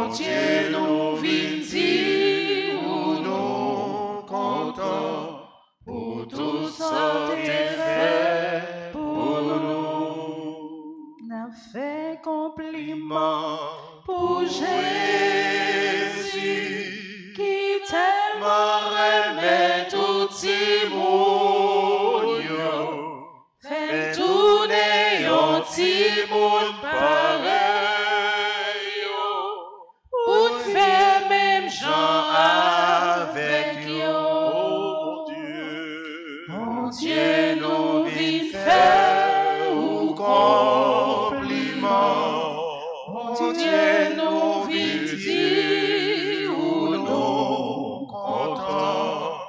Bon Dieu, nous vîmes dire ou nous contents pour tout ça t'es fait pour nous. N'a fait compliment Pour Jésus qui tellement aimait tout le monde, fait tourner un petit monde pareil, pour faire même gens avec yo. Mon Dieu, nous vîmes faire ou compliment. Mon Dieu, nous vîmes dire ou nous contents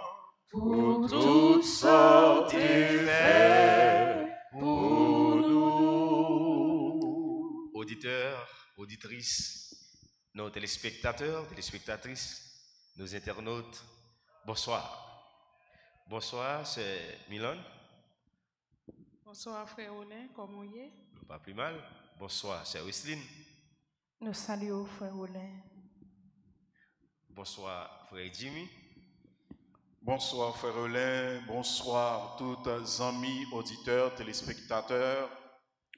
pour toutes sortes de faits pour nous. Auditeurs, auditrices, nos téléspectateurs, téléspectatrices, nos internautes, bonsoir. Bonsoir, c'est Milan. Bonsoir frère Olin, comment vous êtes? Pas plus mal. Bonsoir, c'est Wesline. Nous saluons frère Olin. Bonsoir, frère Jimmy. Bonsoir frère Olin, bonsoir tous les amis, auditeurs, téléspectateurs.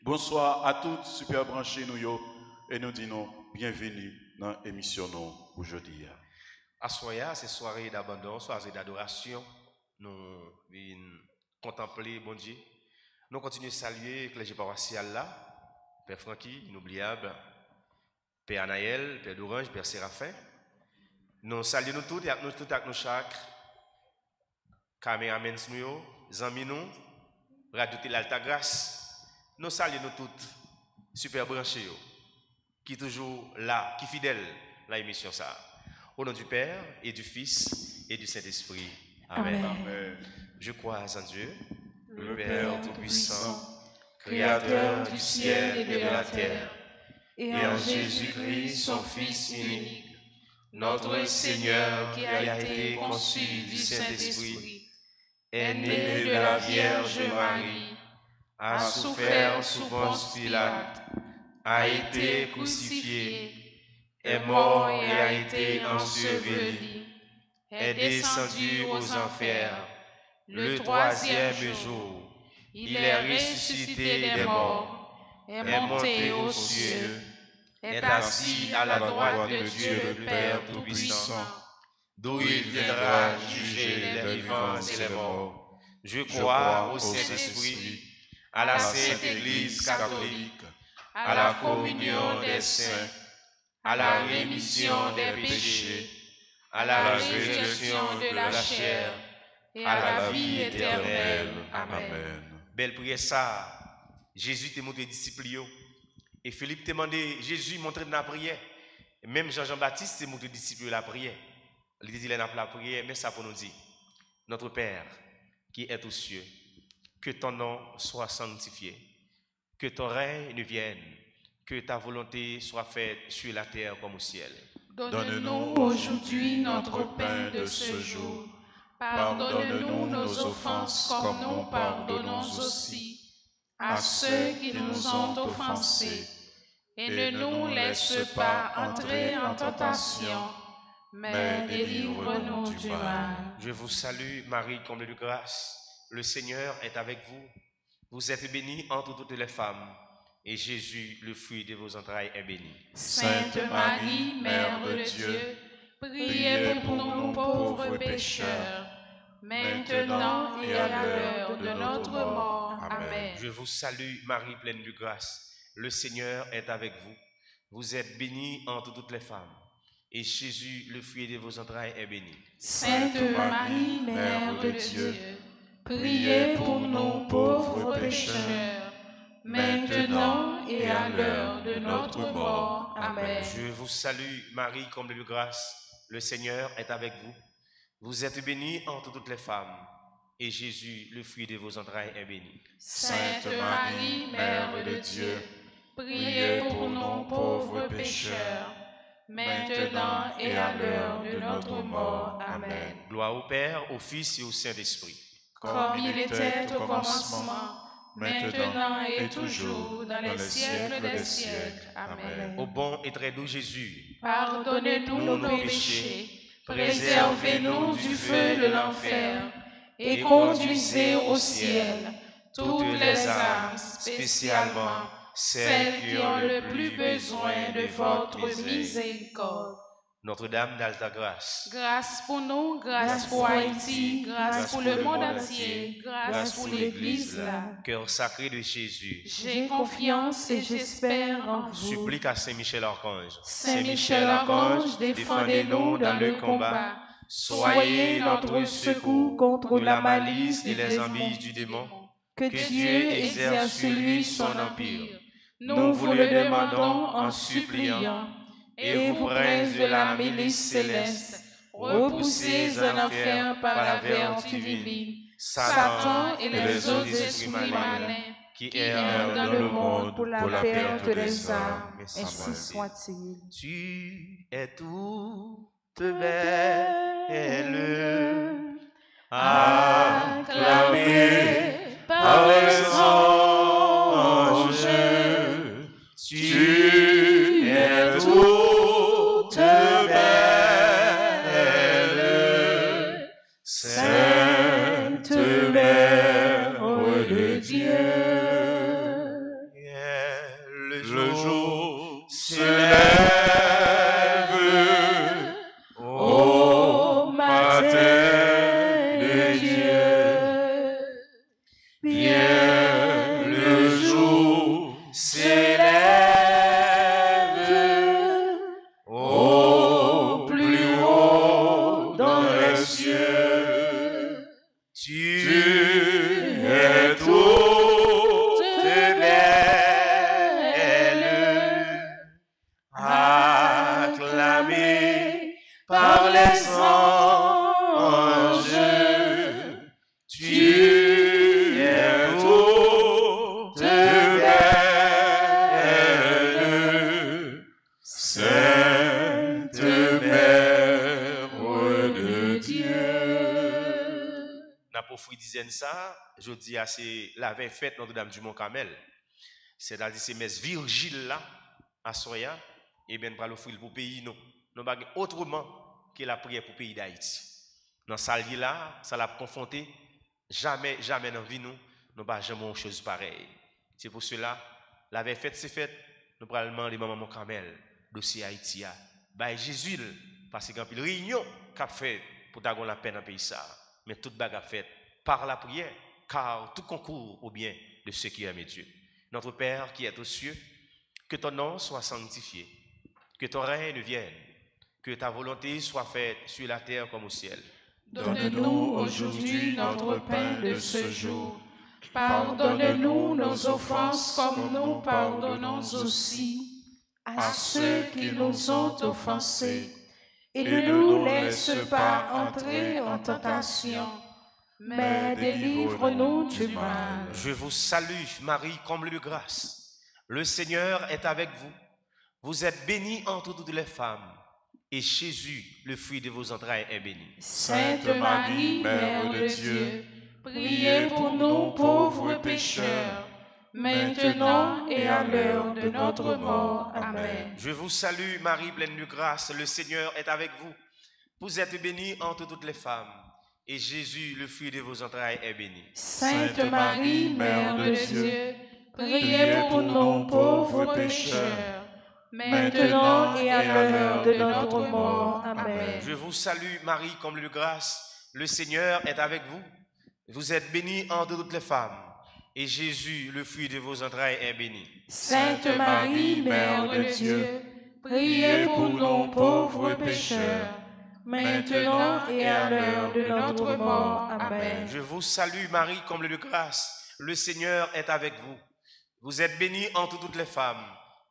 Bonsoir à toutes super branchées nous yo, et nous disons bienvenue dans l'émission aujourd'hui. Assoya, c'est soirée d'abandon, soirée d'adoration. Nous venons contempler bon Dieu. Nous continuons à saluer le clergé paroissial là, Père Francky, inoubliable, Père Anaël, Père d'Orange, Père Séraphin. Nous saluons nous tous avec nous chaque caméramen nous, amis nous, Radio Télé Alta Grâce. Nous saluons nous toutes, super branchés, qui toujours là, qui fidèles à l'émission ça. Au nom du Père et du Fils et du Saint-Esprit. Amen. Amen. Je crois en Dieu, Le Père Tout-Puissant, Créateur du ciel et de la terre, et en Jésus-Christ, son Fils unique, notre Seigneur qui a été conçu du Saint-Esprit, est né de la Vierge Marie, a souffert sous Ponce Pilate, a été crucifié, est mort et a été enseveli, est descendu aux enfers. Le troisième jour, il est ressuscité des morts, est monté aux cieux, est assis à la droite de Dieu le Père Tout-Puissant, d'où il viendra juger les vivants et les morts. Je crois au Saint-Esprit, à la Sainte Église catholique, à la communion des saints, à la rémission des péchés, à la résurrection de la chair, et à la vie éternelle. Amen. Belle prière ça. Jésus t'a montré disciple et Philippe t'a demandé Jésus montrer dans la prière. Et même Jean-Baptiste t'a montré disciple la prière. Il dit la prière, mais ça pour nous dire notre Père qui est aux cieux, que ton nom soit sanctifié, que ton règne vienne, que ta volonté soit faite sur la terre comme au ciel. Donne-nous aujourd'hui notre pain de ce jour. Pardonne-nous nos offenses comme nous pardonnons aussi à ceux qui nous ont offensés. Et ne nous laisse pas entrer en tentation, mais délivre-nous du mal. Je vous salue, Marie, comblée de grâce. Le Seigneur est avec vous. Vous êtes bénie entre toutes les femmes, et Jésus, le fruit de vos entrailles, est béni. Sainte Marie, Mère de Dieu, priez pour nous pauvres pécheurs, maintenant et à l'heure de notre mort. Amen. Je vous salue, Marie, pleine de grâce. Le Seigneur est avec vous. Vous êtes bénie entre toutes les femmes, et Jésus, le fruit de vos entrailles, est béni. Sainte Marie, Mère de Dieu, priez pour nous pauvres pécheurs, maintenant et à l'heure de notre mort. Amen. Je vous salue, Marie, comblée de grâce. Le Seigneur est avec vous. Vous êtes bénie entre toutes les femmes, et Jésus, le fruit de vos entrailles, est béni. Sainte Marie, Mère de Dieu, priez pour nous pauvres pécheurs, maintenant et à l'heure de notre mort. Amen. Gloire au Père, au Fils et au Saint-Esprit. Comme il était au commencement, maintenant et toujours, dans les siècles des siècles. Amen. Ô bon et très doux Jésus, Pardonnez-nous nos péchés, préservez-nous du feu de l'enfer, et conduisez au ciel toutes les âmes, spécialement celles qui ont le plus besoin de votre miséricorde. Notre-Dame d'Alta Grâce, Grâce pour nous, grâce pour Haïti, grâce pour le monde entier, grâce pour l'Église là. cœur sacré de Jésus, J'ai confiance et j'espère en vous. supplique à Saint Michel Archange. Saint Michel Archange, défendez-nous dans le combat. Soyez notre secours contre la malice et des les démons. embûches du démon. Que Dieu exerce sur lui son empire. Nous vous le demandons en suppliant. Et vous, princes de la milice céleste, repoussez en enfer par la vertu divine Satan et les autres esprits malins qui errent dans le monde pour la perte des âmes. Ainsi Ainsi soit-il. Tu es toute belle, acclamée par les anges. Tu es toute belle, Sainte Mère de Dieu. Le jour se lève, Ô Matin de Dieu, bien le jour s'élève au plus haut dans les cieux. Tu es toute belle, acclamée par les anges. Tu es toute belle, Sainte Mère de Dieu. N'a pas fouille dizaine ça, je dis à c'est la veille fête Notre-Dame du Mont-Carmel. C'est-à-dire c'est mes Virgile là, à Soya, et bien pour le fouille pour pays nous. Nous pas autrement que la prière pour le pays d'Haïti. Dans ça là, ça l'a confronté, jamais dans la vie nous pas jamais une chose pareille. C'est pour cela, la veille fête c'est fête, nous prenons demander maman Mont-Carmel, dossier Haïti a. Bah Jésus, parce qu'il y a une réunion qu'a fait pour d'avoir la peine dans le pays ça. Mais toute bagarre faite par la prière, car tout concourt au bien de ceux qui aiment Dieu. Notre Père qui est aux cieux, que ton nom soit sanctifié, que ton règne vienne, que ta volonté soit faite sur la terre comme au ciel. Donne-nous aujourd'hui notre pain de ce jour. Pardonne-nous nos offenses comme nous pardonnons aussi à ceux qui nous ont offensés. Et ne nous laisse pas entrer en tentation, mais délivre-nous du mal. Je vous salue, Marie, comble de grâce. Le Seigneur est avec vous. Vous êtes bénie entre toutes les femmes, et Jésus, le fruit de vos entrailles, est béni. Sainte Marie, Mère de Dieu, priez pour nous pauvres pécheurs, maintenant et à l'heure de notre mort. Amen. Je vous salue, Marie, pleine de grâce. Le Seigneur est avec vous. Vous êtes bénie entre toutes les femmes, et Jésus, le fruit de vos entrailles, est béni. Sainte Marie, Mère de Dieu, priez pour nous pauvres pécheurs, maintenant et à l'heure de notre mort. Amen. Je vous salue, Marie, comble de grâce. Le Seigneur est avec vous. Vous êtes bénie entre toutes les femmes, et Jésus, le fruit de vos entrailles, est béni. Sainte Marie, Mère de Dieu, priez pour nous pauvres pécheurs, maintenant et à l'heure de notre mort. Amen. Je vous salue, Marie, comble de grâce. Le Seigneur est avec vous. Vous êtes bénie entre toutes les femmes,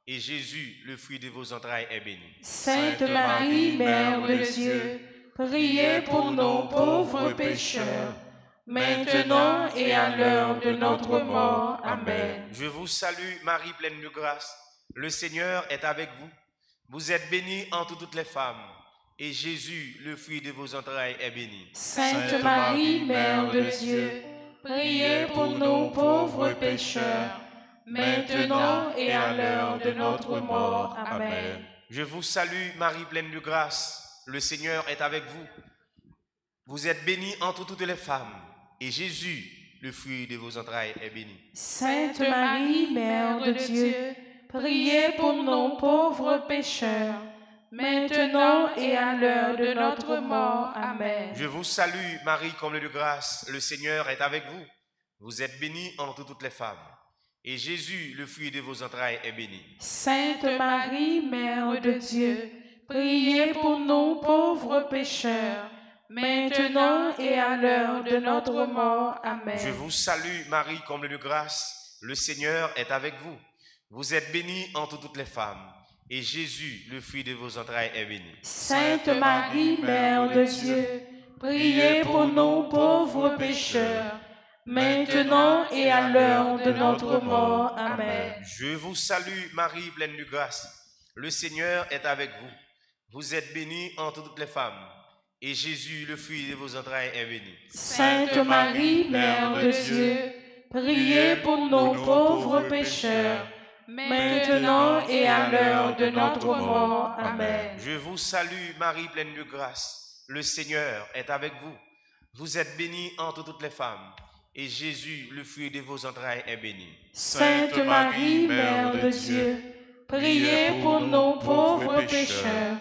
et Jésus, le fruit de vos entrailles, est béni. Sainte Marie, Mère de Dieu, priez pour nous pauvres pécheurs, maintenant et à l'heure de notre mort. Amen. Je vous salue, Marie, pleine de grâce. Le Seigneur est avec vous. Vous êtes bénie entre toutes les femmes, et Jésus, le fruit de vos entrailles, est béni. Sainte Marie, Mère de Dieu, priez pour nous pauvres pécheurs, maintenant et à l'heure de notre mort. Amen. Je vous salue, Marie pleine de grâce, le Seigneur est avec vous. Vous êtes bénie entre toutes les femmes, et Jésus, le fruit de vos entrailles, est béni. Sainte Marie, Mère de Dieu, priez pour nous pauvres pécheurs, maintenant et à l'heure de notre mort. Amen. Je vous salue, Marie comble de grâce, le Seigneur est avec vous. Vous êtes bénie entre toutes les femmes, et Jésus, le fruit de vos entrailles, est béni. Sainte Marie, Mère de Dieu, priez pour nous pauvres pécheurs, maintenant et à l'heure de notre mort. Amen. Je vous salue, Marie comble de grâce, le Seigneur est avec vous. Vous êtes bénie entre toutes les femmes, et Jésus, le fruit de vos entrailles, est béni. Sainte Marie, Mère de Dieu, priez pour nous pauvres pécheurs, maintenant et à l'heure de notre mort. Amen. Je vous salue, Marie pleine de grâce, le Seigneur est avec vous. Vous êtes bénie entre toutes les femmes, et Jésus, le fruit de vos entrailles, est béni. Sainte Marie, Mère de Dieu, priez pour nous pauvres pécheurs, maintenant et à l'heure de notre mort. Amen. Je vous salue, Marie pleine de grâce, le Seigneur est avec vous. Vous êtes bénie entre toutes les femmes, et Jésus, le fruit de vos entrailles, est béni. Sainte Marie, Mère de Dieu, priez pour nous pauvres pécheurs,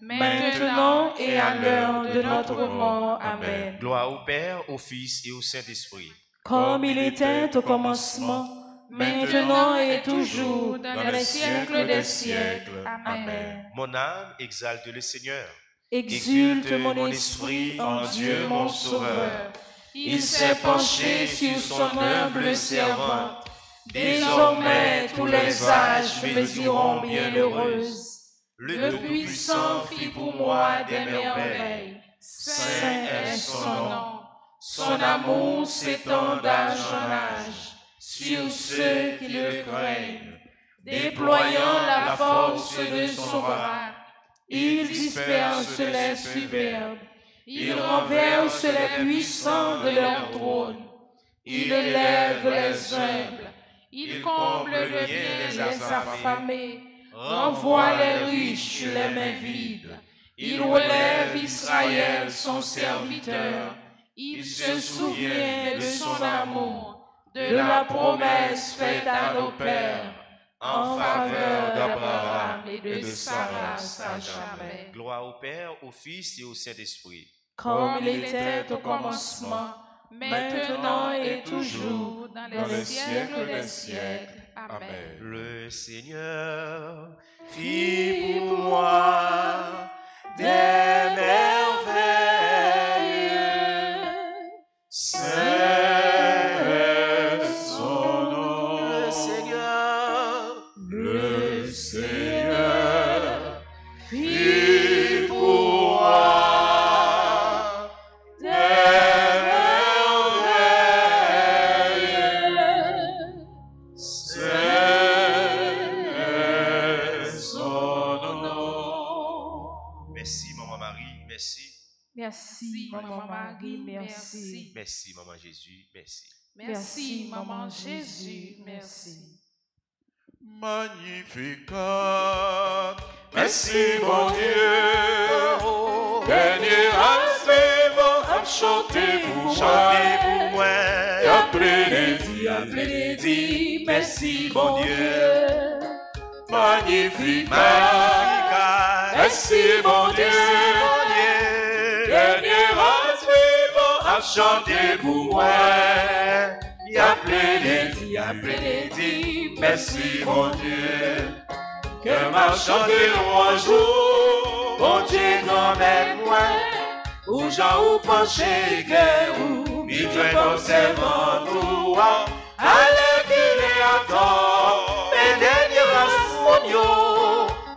maintenant et à l'heure de notre mort. Amen. Gloire au Père, au Fils et au Saint-Esprit. Comme il était au commencement, maintenant et toujours, dans les siècles des siècles. Amen. Mon âme exalte le Seigneur. Exulte mon esprit en Dieu mon Sauveur. Il s'est penché sur son humble servante. Désormais tous les âges me diront bienheureuse. Le Tout-Puissant fit pour moi des merveilles. Saint est son nom. Son amour s'étend d'âge en âge sur ceux qui le craignent. Déployant la force de son bras, il disperse les superbes. Il renverse les puissants de leur trône. Il élève les humbles. Il comble le bien les affamés. Renvoie les riches les mains vides. Il relève Israël son serviteur. Il se souvient de son amour, de la promesse faite à nos pères, en faveur d'Abraham et de sa race à jamais. Gloire au Père, au Fils et au Saint-Esprit. Comme il était au commencement, maintenant et toujours, dans les siècles des siècles. Amen. Le Seigneur fit pour moi des merveilles. Saint est son nom. Le Seigneur fit pour moi des merveilles. Saint est son nom. Merci, Maman Marie, merci. Merci, Maman Marie, merci. Merci, Maman Jésus, merci. Merci, Maman Jésus, merci. Magnificat, merci mon Dieu. Dernier vont à chanter pour moi. Appelez dit, merci mon Dieu. Magnificat, merci mon Dieu. Dernier vont à chanter pour moi. Appelez dit, merci mon Dieu. Que m'a chanté un jour, mon Dieu non même moi. Ou j'en ou penché que ou, il doit observer tout. Allez qu'il est à temps, mais dernier rasponio.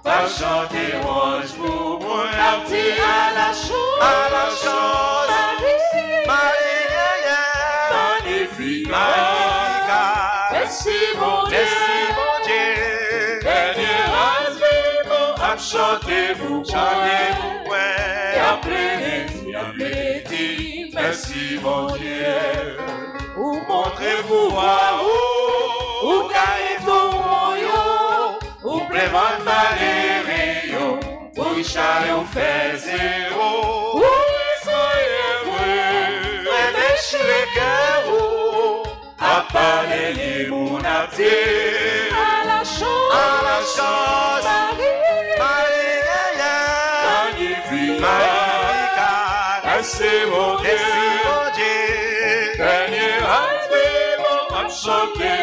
Pas chanter un jour, mon parti à la chose, magnifique, merci mon Dieu, dernier vivant à chanter vous, appelez, merci mon Dieu, ou montrer pouvoir, ou gagner ton royaume, ou prévendre malheur, ou Richard ou fait zéro, ou Israël vrai, réfléchis le cœur, à parler les mon abdier, à la chance, Magnificat, c'est mon Dieu, dernier à chanter,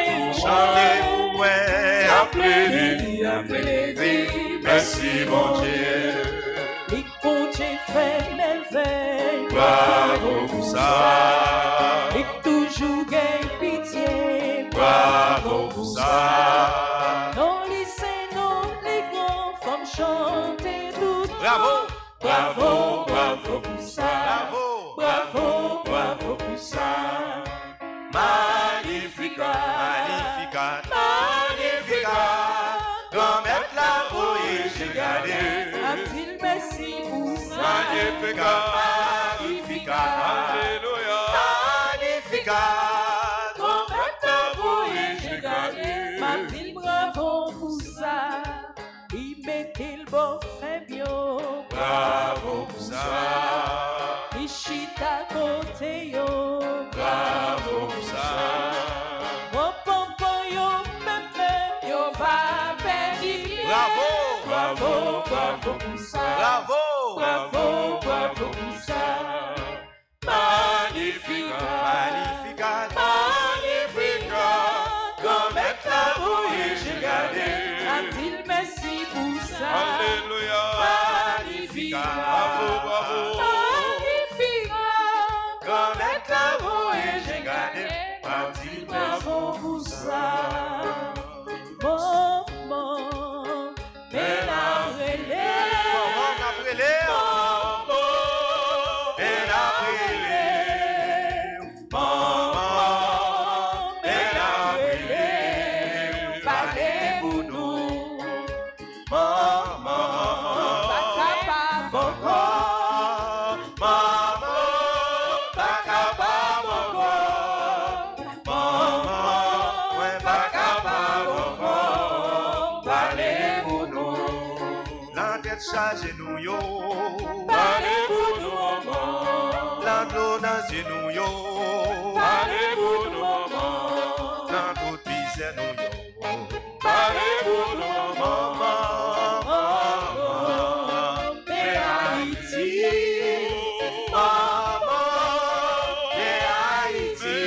ouais, appelez, merci mon Dieu. Les bon Dieu fait merveille, bravo pour ça. Et toujours gagne pitié, bravo pour ça. Non, les grands femmes chanter tout. Bravo, bravo, bravo pour ça. Bravo, bravo, bravo pour ça. Magnificat, magnificat, magnificat. Comme être la rouille, j'ai gardé. A-t-il merci pour ça? Magnificat, magnificat, alléluia. Magnificat. Comme être la rouille, j'ai gardé. A-t-il bravo pour ça? Il met-il beau fait bio. Bravo pour ça. Il chute à côté yo. Bravo pour ça. Bravo, bravo, bravo pour ça. Bravo, bravo, bravo pour ça. Magnificat, magnificat, magnificat. Comme être la rouille, j'ai gardé. A-t-il merci pour ça? Alléluia. Magnificat, bravo, bravo. Magnificat. Comme être la rouille, j'ai gardé. A-t-il bravo pour ça? Chargez nous yo, parlez pour nous maman. L'anneau dans nous yo, parlez pour nous maman. Dans toute misère nous yo, parlez pour nous maman. Mais Haïti, maman, mais Haïti,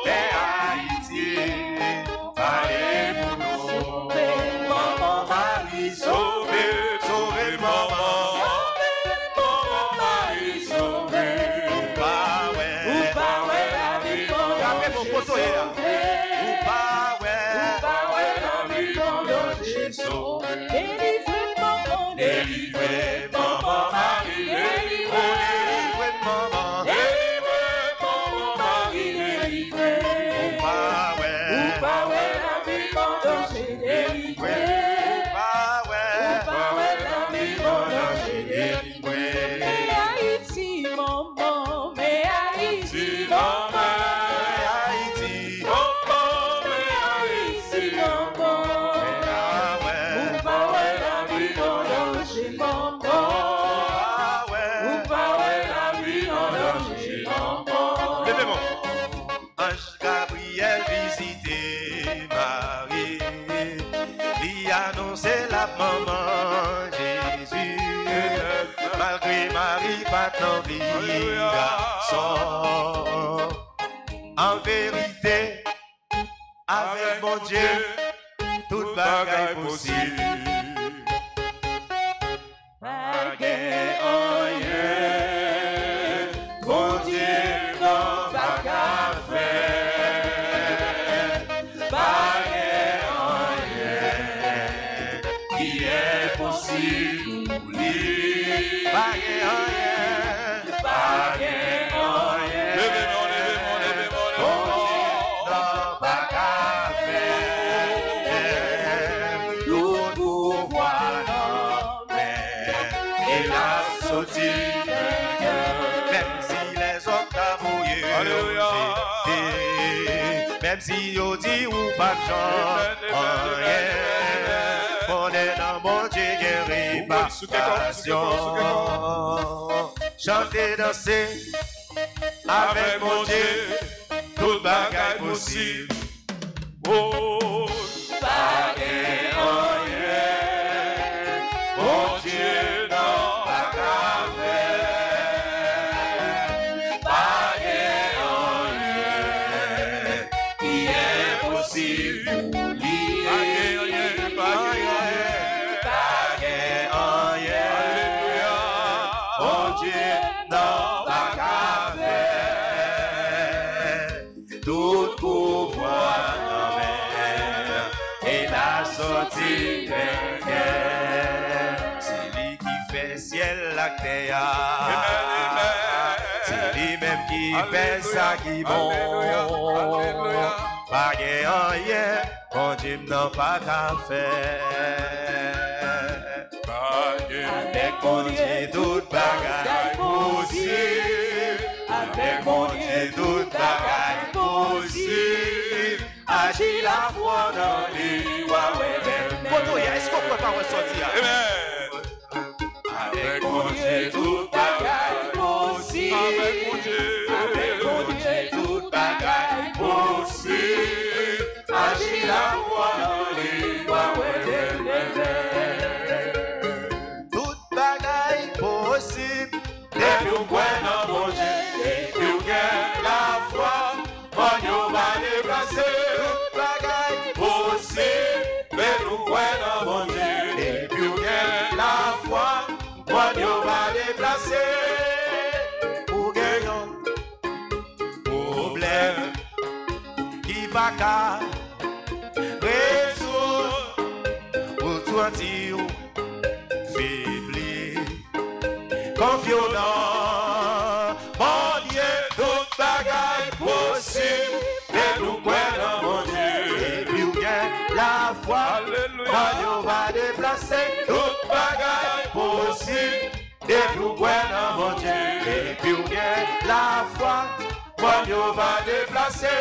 mais Haïti, parlez pour nous. Sauvez, sauvez maman, Marie, sauvez. Ou pas ouais, la vie mon Ou pas ouais, la vie mon Jésus. Délivrez maman, délivrez maman, Marie, délivrez maman, délivrez maman, Marie, délivrez. Ou pas ouais, la vie mon délivrez. Ange Gabriel visité Marie, lui annonçait la maman Jésus. Malgré Marie pas d'envie garçon. En vérité, avec mon Dieu, toute bagaille possible. Bagaille en rien, mon Dieu non bagaille faire. Bagaille en rien, qui est possible pour lui. Bagaille en rien, bagaille en rien. Levez-moi, levez-moi, levez-moi, levez-moi. Non bagaille faire. Nous pouvoir non mais il a sauté. Même si les autres On est dans mon Dieu guéri par passion. Chanter, danser avec mon Dieu, toute bagaille possible. Oh, bagaille, oh yeah, mon Dieu non pas qu'à faire. Bagaille, oh yeah, qui est possible. Bagaille, oh yeah, bagaille, oh yeah, mon Dieu non pas qu'à faire. Tout pouvoir en mer et la sortie de guerre. C'est lui qui fait ciel la terre. C'est lui-même qui fait ça qui bon. Pas rien, mon Dieu n'a pas qu'à faire. Avec mon Dieu, toute bagaille possible. Avec mon Dieu, toute bagaille possible. Agis la foi dans les lois. Est-ce qu'on peut pas ressortir? Avec mon Dieu, toute bagaille possible. Avec mon Dieu, toute bagaille possible. Agis la foi dans les lois. Toute bagaille possible. Depuis ou quoi dans mon Dieu, depuis ou la foi, on va déplacer. Toute bagaille possible. Depuis ou quoi dans mon Dieu, depuis ou la foi, on va déplacer. Pour gagner problème qui va qu'à résoudre. Pour toi dire faibli, confiant, mon Dieu, toute bagaille possible. Et nous croyons mon Dieu, et puis ou bien la foi, on va déplacer. Toute bagaille possible. Et puis ou croyons mon Dieu, et puis ou bien la foi, on va déplacer.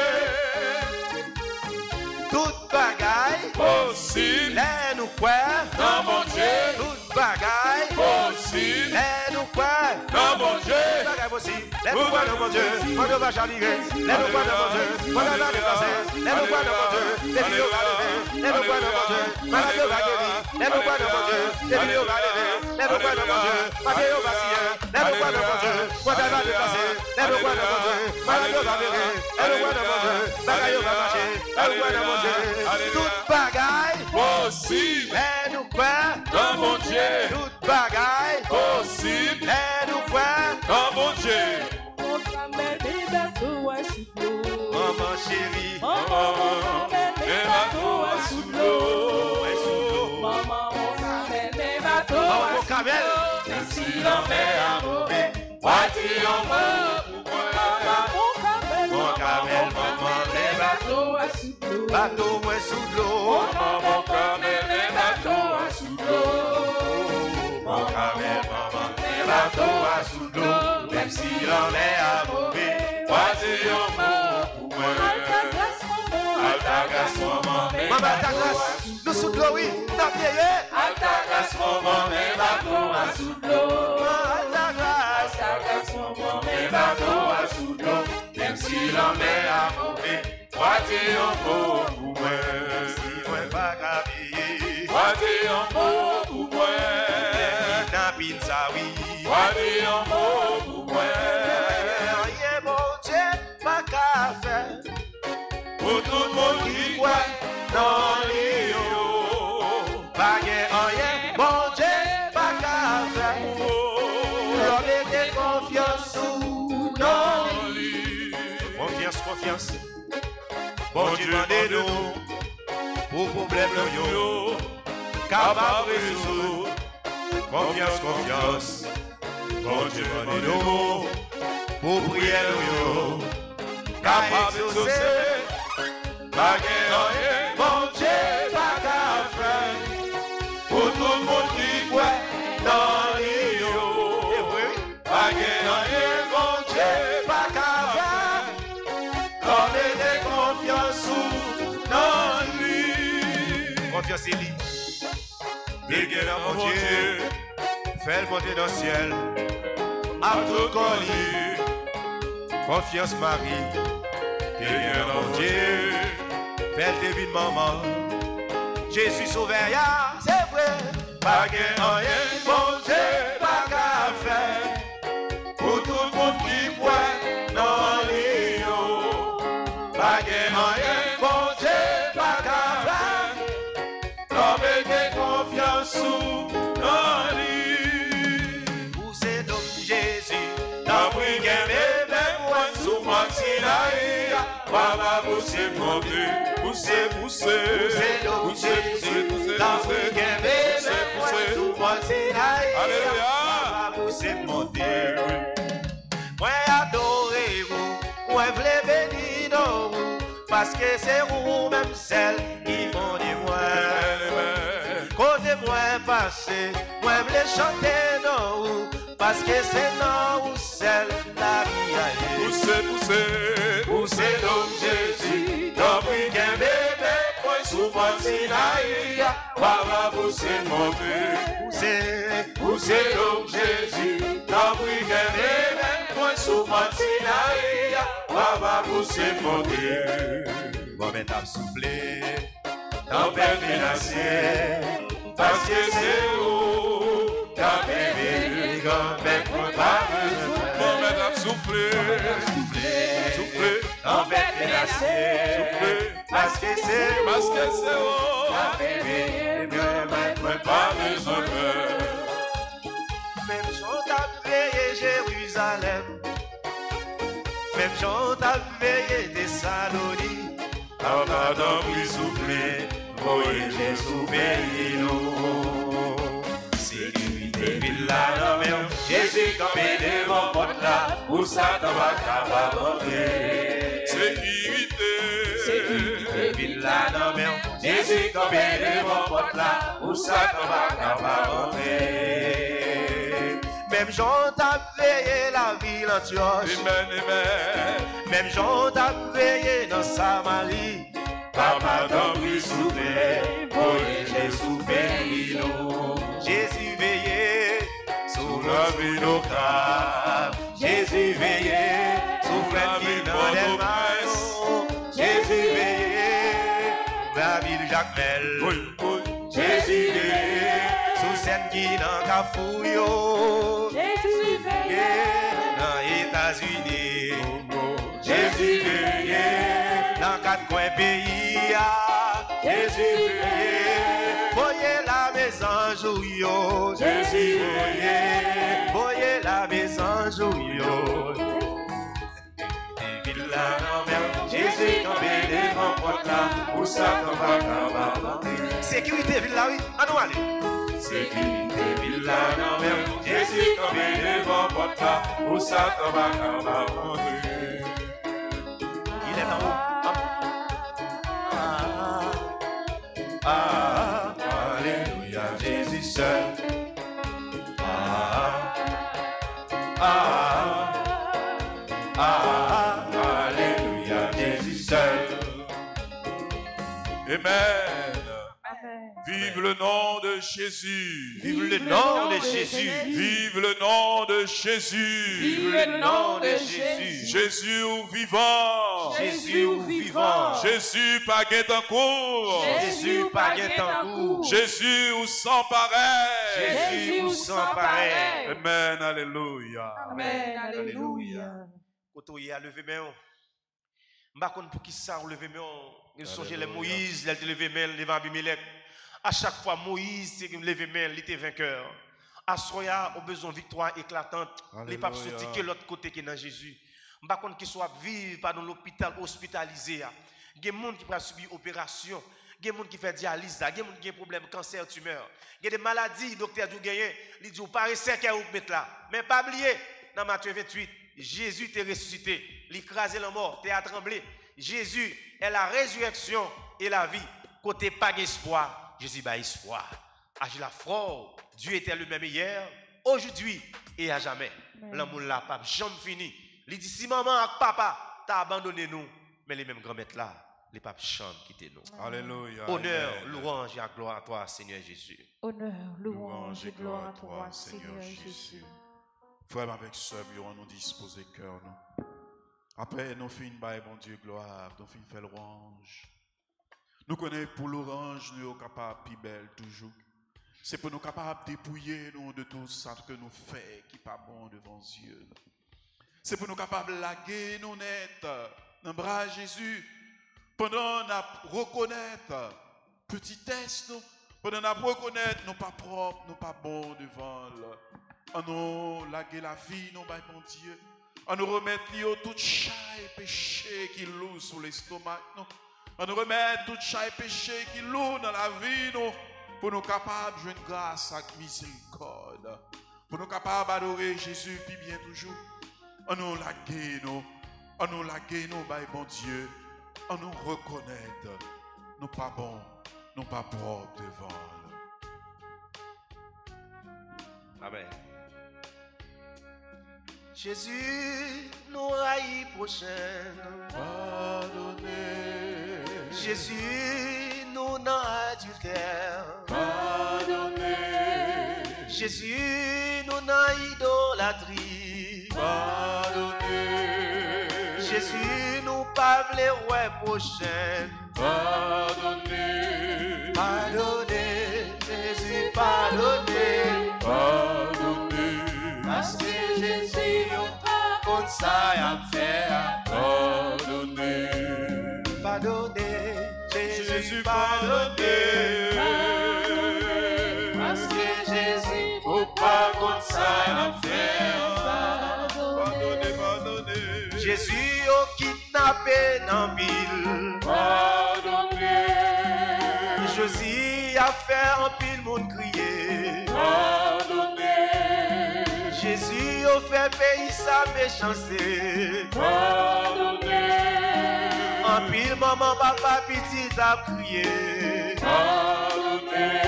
Toute bagaille possible. Et nous croyons dans mon Dieu. Toute bagaille possible. Et nous croyons dans mon Dieu. Toute bagaille possible. Et nous croyons dans mon Dieu. On va chavirer. Et nous croyons dans mon Dieu. On va déplacer. Et nous croyons dans mon Dieu. Et puis on va lever. Et nous croyons dans mon Dieu. Maladie va guérir. Et nous croyons dans mon Dieu. Et puis on va lever. Et nous croyons dans mon Dieu. Maladie va scier. Et nous croyons dans mon Dieu. On va déplacer. Et nous croyons dans mon Dieu. Maladie va guérir. Et nous croyons dans mon Dieu. Bagaille va marcher. Et nous croyons dans mon Dieu. Toute bagaille possible. Et nous croyons dans mon Dieu. Toute bagaille possible. Et nous croyons dans mon Dieu. Maman chérie, maman, les bateaux sous l'eau. Maman, mon camel, si l'on met à mauvais, voici en mort. Mon camel, maman, les bateaux sous l'eau. Bateau sous l'eau. Mon camel, les bateaux sous l'eau. Mon camel, maman, les bateaux sous l'eau. Même si l'on est à mauvais, voici en mort. Alta grâce, maman, maman, alta grâce, nous sous l'eau, oui, n'a payé. Alta grâce, maman, mes bateaux sous l'eau. Alta grâce, maman, mes bateaux sous l'eau. Même si l'on est à mauvais, voici en mort pour moi. Si on va gravir, voici en mort pour moi. N'a pizza, oui, voici en mort pour moi. Rien, mon Dieu, pas qu'à faire. Pour tout le monde qui croit dans les hauts. Pas rien, mon Dieu, pas qu'à faire. On met confiance dans lui. Confiance. Bon Dieu, demandez-nous pour problème yo. Capable de résoudre. Confiance. Bon Dieu, demandez-nous pour prier yo. Capable de résoudre. Pas rien, mon Dieu, pas qu'à faire. Pour tout le monde qui croit dans les hauts. Pas rien, mon Dieu, pas qu'à faire. On est des confiances dans lui. c'est lui. Dégué dans mon Dieu, fais le monter dans le ciel. À tout colis, confiance Marie. Dégué dans mon Dieu, fais le début de maman. Jésus sauveur, c'est vrai. Pas de rien, mon Dieu, pas qu'à faire. Pour tout le monde qui croit dans l'îlot. Pas de rien, mon Dieu, pas qu'à faire. L'homme de confiance sous dans lui. Pour ces hommes Jésus, dans le brigade, même moi sous mon sinaï. Papa, poussez, monter, poussez, poussez, poussez, poussez, poussez, dans le brigade, même moi sous mon sinaï. Alléluia. Papa, poussez, monter. Moi, adorez-vous, moi, voulez bénir vous, parce que c'est vous, même celle qui m'ont dit moi. Côté moi passé, moi, voulez chanter dans vous, parce que c'est non ou celle la vie aille. Poussez, poussez, poussez l'homme Jésus, dans le week-end bébé, moi sous mon sinaï, papa poussez monter. Poussez, poussez l'homme Jésus, dans le week-end bébé, moi sous mon sinaï, papa poussez monter. Moi mettre à souffler, tempête menacée, parce que c'est vous. Quand bébé, mais pour pas besoin. Mon maître a soufflé, soufflé, tempête menacée, soufflé, parce que c'est vous. Quand bébé, mais pour pas besoin. Même chant à veiller Jérusalem, même chant à veiller Thessalonique, en attendant puis soufflé, voyez Jésus pays nous. Villa dans mer, Jésus campé devant porte là, où Satan va cabander. Sécurité, sécurité, villa dans mer, Jésus campé devant porte là, où Satan va cabander. Même Jean t'a veillé la ville Antioche, même Jean t'a veillé dans Samarie. Papa dans lui soufflé, voyez Jésus pays nous. Jésus veillait sous la vie locale. Jésus veillait sous la vie dans les mains. Jésus veillait la ville Jacmel. Jésus veillait sous cette qui dans Cafouillot. Jésus veillait dans les États-Unis. Jésus veillait dans 4 coins pays. Jésus veillait, voyez la maison jouillot. Jésus veillait, voyez la maison jouillot. Jésus tombé devant porte là, où ça tombe. Sécurité villa oui, à nous aller. Sécurité villa non mais Jésus tombé devant porte là, où ça tombe. Il est en haut. Ah, alléluia, Jésus seul. Alléluia, Jésus seul. Amen. Vive le nom de Jésus. Vive le nom de Jésus. Vive le nom de Jésus. Vive le nom de Jésus. Jésus ou vivant. Jésus ou vivant. Jésus pas en cours. Jésus pas en cours. Jésus ou sans pareil. Jésus ou sans pareil. Amen. Alléluia. Amen. Alléluia. Quand il a levé main, je ne sais pas pour qui ça levé main. Il songeait les Moïse, il a levé main devant Abimelech. À chaque fois, Moïse s'est levé main, il était vainqueur. Asroya a besoin de victoire éclatante. Les papes sont que l'autre côté qui est dans Jésus. Je ne sais pas qu'il soit vivre dans l'hôpital hospitalisé. Il y a des gens qui peuvent subir opération. Il y a des gens qui font dialyse. Il y a des gens qui ont des problèmes cancer, tumeur. Il y a des maladies, docteur du gagné. Il dit, vous paraissez qu'il y a un mettre là. Mais pas oublier, dans Matthieu 28, Jésus t'est ressuscité. Il écrasé la mort, t'es à trembler. Jésus est la résurrection et la vie. Côté pas d'espoir, Jésus a espoir. Agis la foi, Dieu était le même hier, aujourd'hui et à jamais. L'amour là, pas jamais fini. Il dit si maman et papa t'a abandonné nous, mais les mêmes grand-mères là, les papes chantent quitter nous. Alléluia. Honneur, Amen. louange et gloire à toi, Seigneur Jésus. Honneur, louange et gloire à toi, Seigneur Jésus. Frère avec sœur, on nous dispose cœur nous. Après nous finissons by bon Dieu gloire, nous finissons faire l'orange. Nous connaissons pour l'orange, nous sommes capables de belle toujours. C'est pour nous capables de dépouiller nous de tout ça que nous faisons qui n'est pas bon devant Dieu. C'est pour nous capables de laguer nous net dans le bras de Jésus. Pendant nous reconnaître petitesse, nous, pendant nous reconnaître nous pas propres, nous pas bons devant le. On nous laguer la vie, nous by mon Dieu. On nous remettre tout chaque péché qui loue sur l'estomac, nous. On nous remettre tout chaque péché qui loue dans la vie, nous. Pour nous capables de jouer grâce à miséricorde. Pour nous capables d'adorer Jésus, puis bien toujours. On nous laguer, nous. On nous laguer, nous, by bon Dieu. On nous reconnaître. Nous pas bons, nous pas propres devant lui. Amen. Jésus nous raille prochaine. Pardonnez. Jésus nous n'a adultère. Pardonnez. Jésus nous n'a idolâtrie. Pardonnez. Jésus nous pas les rois prochaine. Pardonnez. Pardonnez. Jésus pardonnez. Pardonnez. Parce que Jésus n'a pas comme ça à faire. Pardonnez. Pardonnez. Jésus pardonnez. Parce que Jésus Faut pas comme ça à faire. Pardonnez, pardonnez. Jésus au kidnappé dans ville. Pardonnez. Jésus a fait un pile monde crier. Pardonnez. Jésus a fait payer sa méchanceté. Pardonnez. Un pile maman, papa, petit a crié. Pardonnez.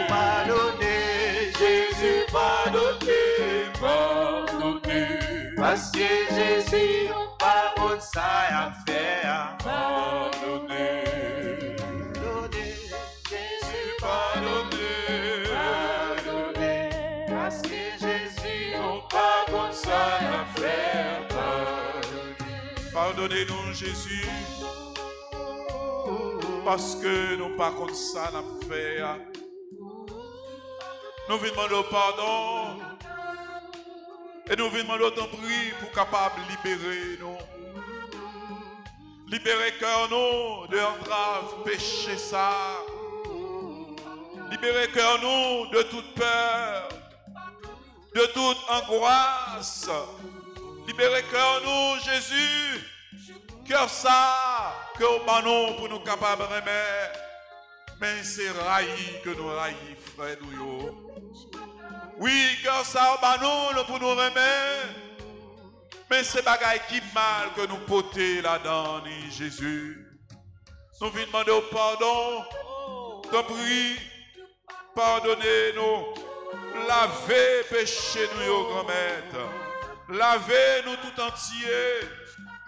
Pardonnez, Jésus pardonnez. Pardonnez. Parce que Jésus n'a pas comme ça à faire. Pardonnez. Pardonnez, Jésus Pardonnez. pardonnez. Parce que Jésus n'a Pas comme ça à faire. Pardonnez-nous, Jésus, parce que nous pas comme ça à faire. Nous venons demander pardon et nous venons demander ton prix pour capable libérer nous. Libérer cœur nous de entrave, péché ça. Libérer cœur nous de toute peur, de toute angoisse. Libérer cœur nous, Jésus. Cœur ça, que au banon pour nous capables de remettre. Mais c'est railli que nous raillis, frère nous. Oui, cœur ça au banon pour nous remettre. Mais c'est bagaille qui mal que nous porter là-dedans, Jésus. Nous venons demander au pardon. Te prie, pardonnez-nous. Lavez péché nous, grand maître. Lavez-nous tout entier.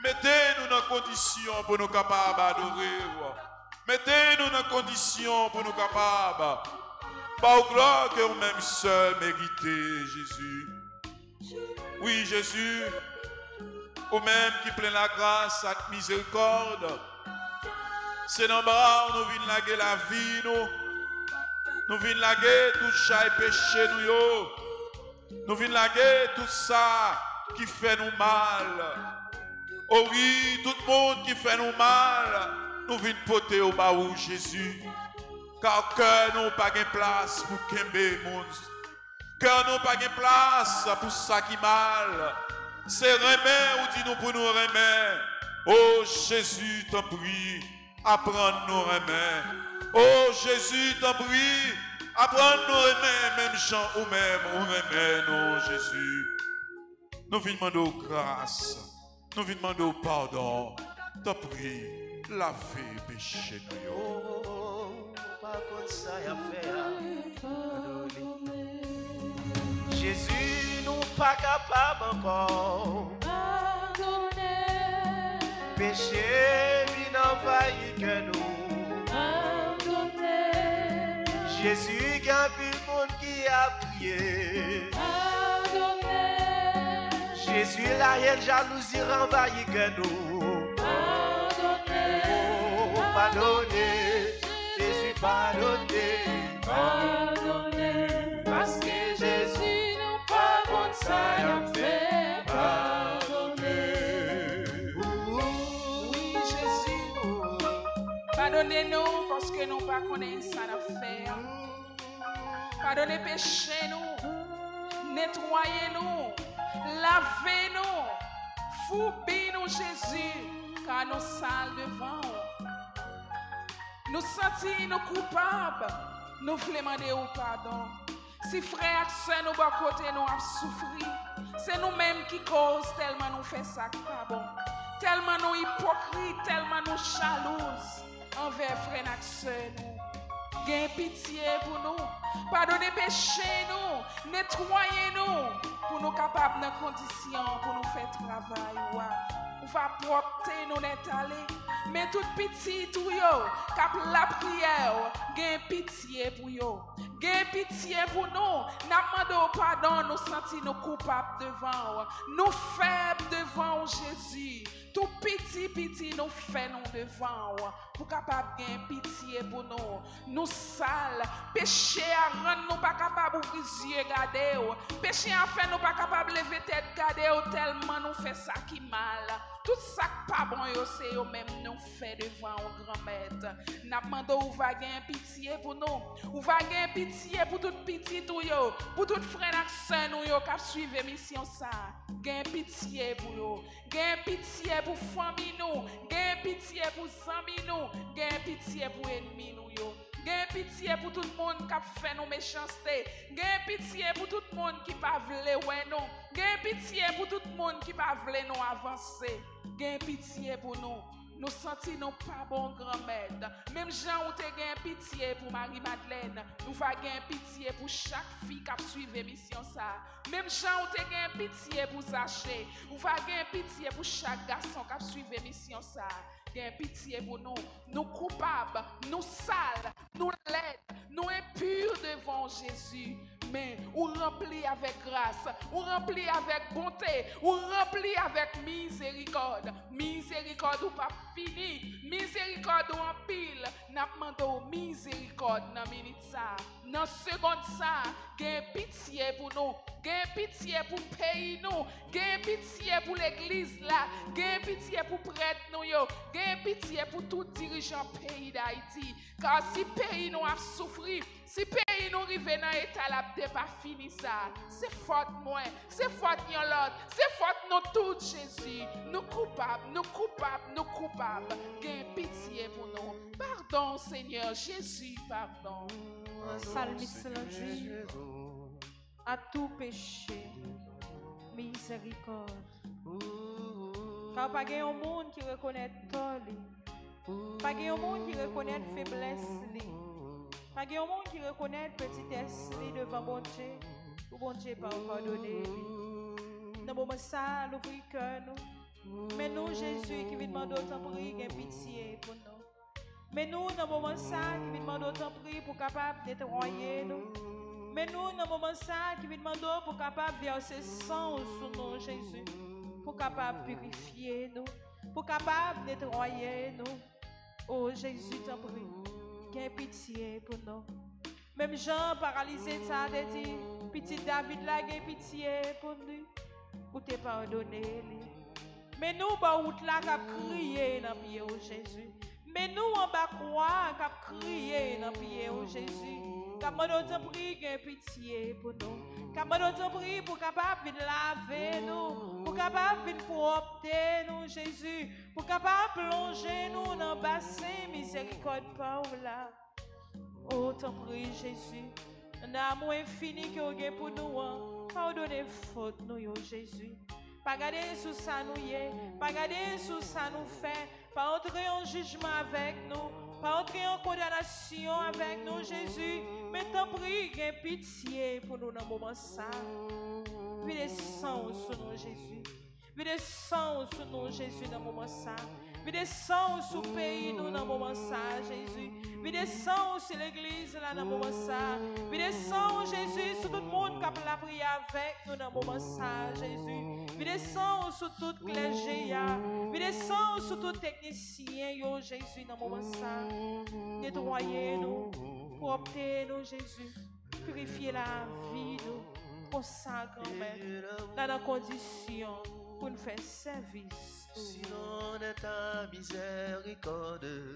Mettez-nous dans condition pour nous capables d'adorer. Mettez-nous dans condition pour nous capables. Par gloire que vous-même seul méritez, Jésus. Oui, Jésus. Vous-même qui plein la grâce et miséricorde. C'est dans le bras nous venons laguer la vie, nous. Nous venons laguer tout chaque péché, nous. Nous venons laguer tout ça qui fait nous mal. Oh oui, tout le monde qui fait nous mal, nous venons porter au bas où Jésus. Car cœur nous pas de place pour qu'aimer monde. Cœur nous pas de place pour ça qui mal. C'est remet ou dis-nous pour nous remet. Oh Jésus, t'en prie, apprends-nous remet. Oh Jésus, t'en prie, apprends-nous remet, même Jean ou même ou remet, non Jésus. Nous venons demander grâce. Nous venons demander pardon. T'en prie, lavez péché nous. Pas comme ça à faire. Jésus nous pas capable encore. Péché vient envahi que nous. Pardonnez. Jésus, il y a plus de monde qui a prié. Pardonnez. Jésus, la haine, jalousie envahi que nous. Pardonnez. Oh, pardonnez. Jésus, pardonnez. Pardonnez. Parce que Jésus nous pardonne ça y a fait. Pardonnez. Oui, Jésus. Pardonnez-nous parce que nous pas connaissons ça à faire. Pardonnez péché nous. Nettoyez-nous. Lavez-nous. Foubez-nous, Jésus. Car nous sales devant. Nous sentons nous coupables. Nous voulons demander au pardon. Si frères et sœurs nous bas côté nous a souffri, c'est nous-mêmes qui causent tellement nous fait ça pas bon. Tellement nous hypocrites, tellement nous jalouses envers frères et sœurs nous. Gain pitié pour nous. Pardonnez péché nous. Nettoyez-nous pour nous capables de conditions pour nous faire travail. Ou va propter nous n'étaler. Mais toute pitié tout yo, cap la prière, gain pitié pour yo. Gain pitié pour nous. N'a demandé pardon, nous sentons nous coupables devant. Nous faibles devant Jésus. Tout petit nous faisons devant. Pour capable gain pitié pour nous. Nous sales. Péché à rendre nous pas capable d'ouvrir les yeux garder. Péché à faire nous pas capable de lever tête garder tellement nous fait ça qui mal. Tout ça pas bon yo c'est yo même nous fait devant au grand maître. N'a demandé ou va gagner pitié pour nous. Ou va gagner pitié pour toute petite ou yo, pour toute frère et sœur nous yo qui suivre mission ça. Gain pitié pour yo. Gain pitié pour famille nous. Gain pitié pour amis nous. Gain pitié pour ennemis nous yo. Gain pitié pour tout le monde qui fait nos méchancetés. Gain pitié pour tout le monde qui pas vle ouais nous. Gain pitié pour tout le monde qui pas vle nous avancer. Gain pitié pour nous. Nous sentons nous pas bon grand-mère. Même Jean ou te gain pitié pour Marie-Madeleine. Nous va gain pitié pour chaque fille qui suit l'émission ça. Même Jean ou te gain pitié pour Zaché. Nous va gain pitié pour chaque garçon qui suit l'émission ça. Gain pitié pour nous. Nous coupables, nous sales, nous laides, nous impurs devant Jésus. Mais ou rempli avec grâce, ou rempli avec bonté, ou rempli avec miséricorde. Miséricorde ou pas fini, miséricorde ou en pile. N'a demandé miséricorde dans minute ça. Dans seconde ça, gain pitié pour nous, gain pitié pour pays nous, gain pitié pour l'église là, gain pitié pour prêtre nous yo, gain pitié pour tout dirigeant pays d'Haïti. Car si pays nous a souffri, si pays nous arrive dans l'état là, pas fini ça. C'est faute moi, c'est faute yon l'autre, c'est faute nous tous Jésus. Nous coupables, nous coupables, nous coupables. Gain pitié pour nous. Pardon Seigneur Jésus, pardon. Psalmiste l'a dit, à tout péché, miséricorde. Car pas de monde qui reconnaît tort, pas de monde qui reconnaît faiblesse, pas de monde qui reconnaît petitesse devant bon Dieu, pour bon Dieu pas pardonner. Dans le moment ça, l'ouvrir cœur nous. Mais nous, Jésus, qui vient demander autant prier, gain pitié pour nous. Mais nous, dans le moment ça, qui vient demander autant prier pour capable nettoyer nous. Mais nous, dans le moment ça, qui vient demander pour capable verser sang sur nous, Jésus. Pour capable purifier nous. Pour capable nettoyer nous. Oh, Jésus, t'en prie. Gain pitié pour nous. Même Jean, paralysé, ça a dit, petit David là, gain pitié pour lui. Pour te pardonner. Mais nous, bah, route là, qui a crié dans le pied au Jésus. Mais nous, en bas, croix, qui a crié dans le pied au Jésus. Qui a demandé gain pitié pour nous. Qui a demandé pour capable de laver nous. Pour capable de propter nous, Jésus. Pour capable de plonger nous dans le bassin miséricorde par là. Oh, t'en prie, Jésus. Un amour infini que vous avez pour nous. Pardonnez faute nous, Jésus. Pas garder sous ça nous y pas garder sous ça nous fait, pas entrer en jugement avec nous, pas entrer en condamnation avec nous, Jésus. Mais t'en prie, gain pitié pour nous dans le moment ça. Vide sang sur nous, Jésus. Vide sang sur nous, Jésus, dans le moment ça. Vi descend sur le pays nous dans moment ça, Jésus. Vi descend sur l'église là dans moment ça. Vi descend Jésus sur tout le monde qui a la prière avec nous dans moment ça, Jésus. Vi descend sur tout clergé ya. Vi descend sur tout technicien yo Jésus dans moment ça. Nettoyer nous, propter nous Jésus. Purifier la vie nous. Consacrer dans la condition pour nous faire service. Si l'on est à miséricorde,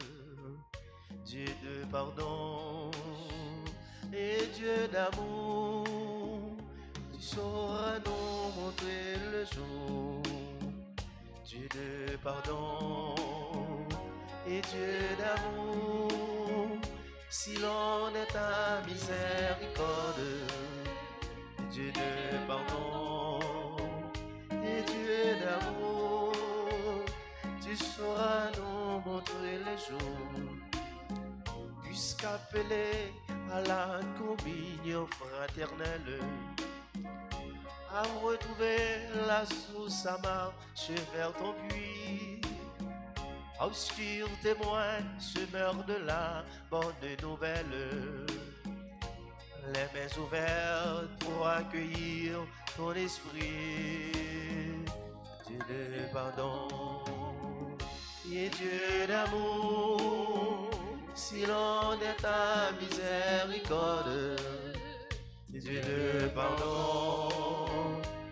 Dieu de pardon et Dieu d'amour, tu sauras nous montrer le jour. Dieu de pardon et Dieu d'amour, si l'on est à miséricorde, Dieu de pardon et Dieu d'amour, tu sauras nous montrer les jours, puisqu'appelé à la communion fraternelle, à retrouver la source à marche vers ton puits, obscur témoin, semeur de la bonne nouvelle. Les mains ouvertes pour accueillir ton esprit. Dieu de pardon et Dieu d'amour, si l'on est à miséricorde. Dieu de pardon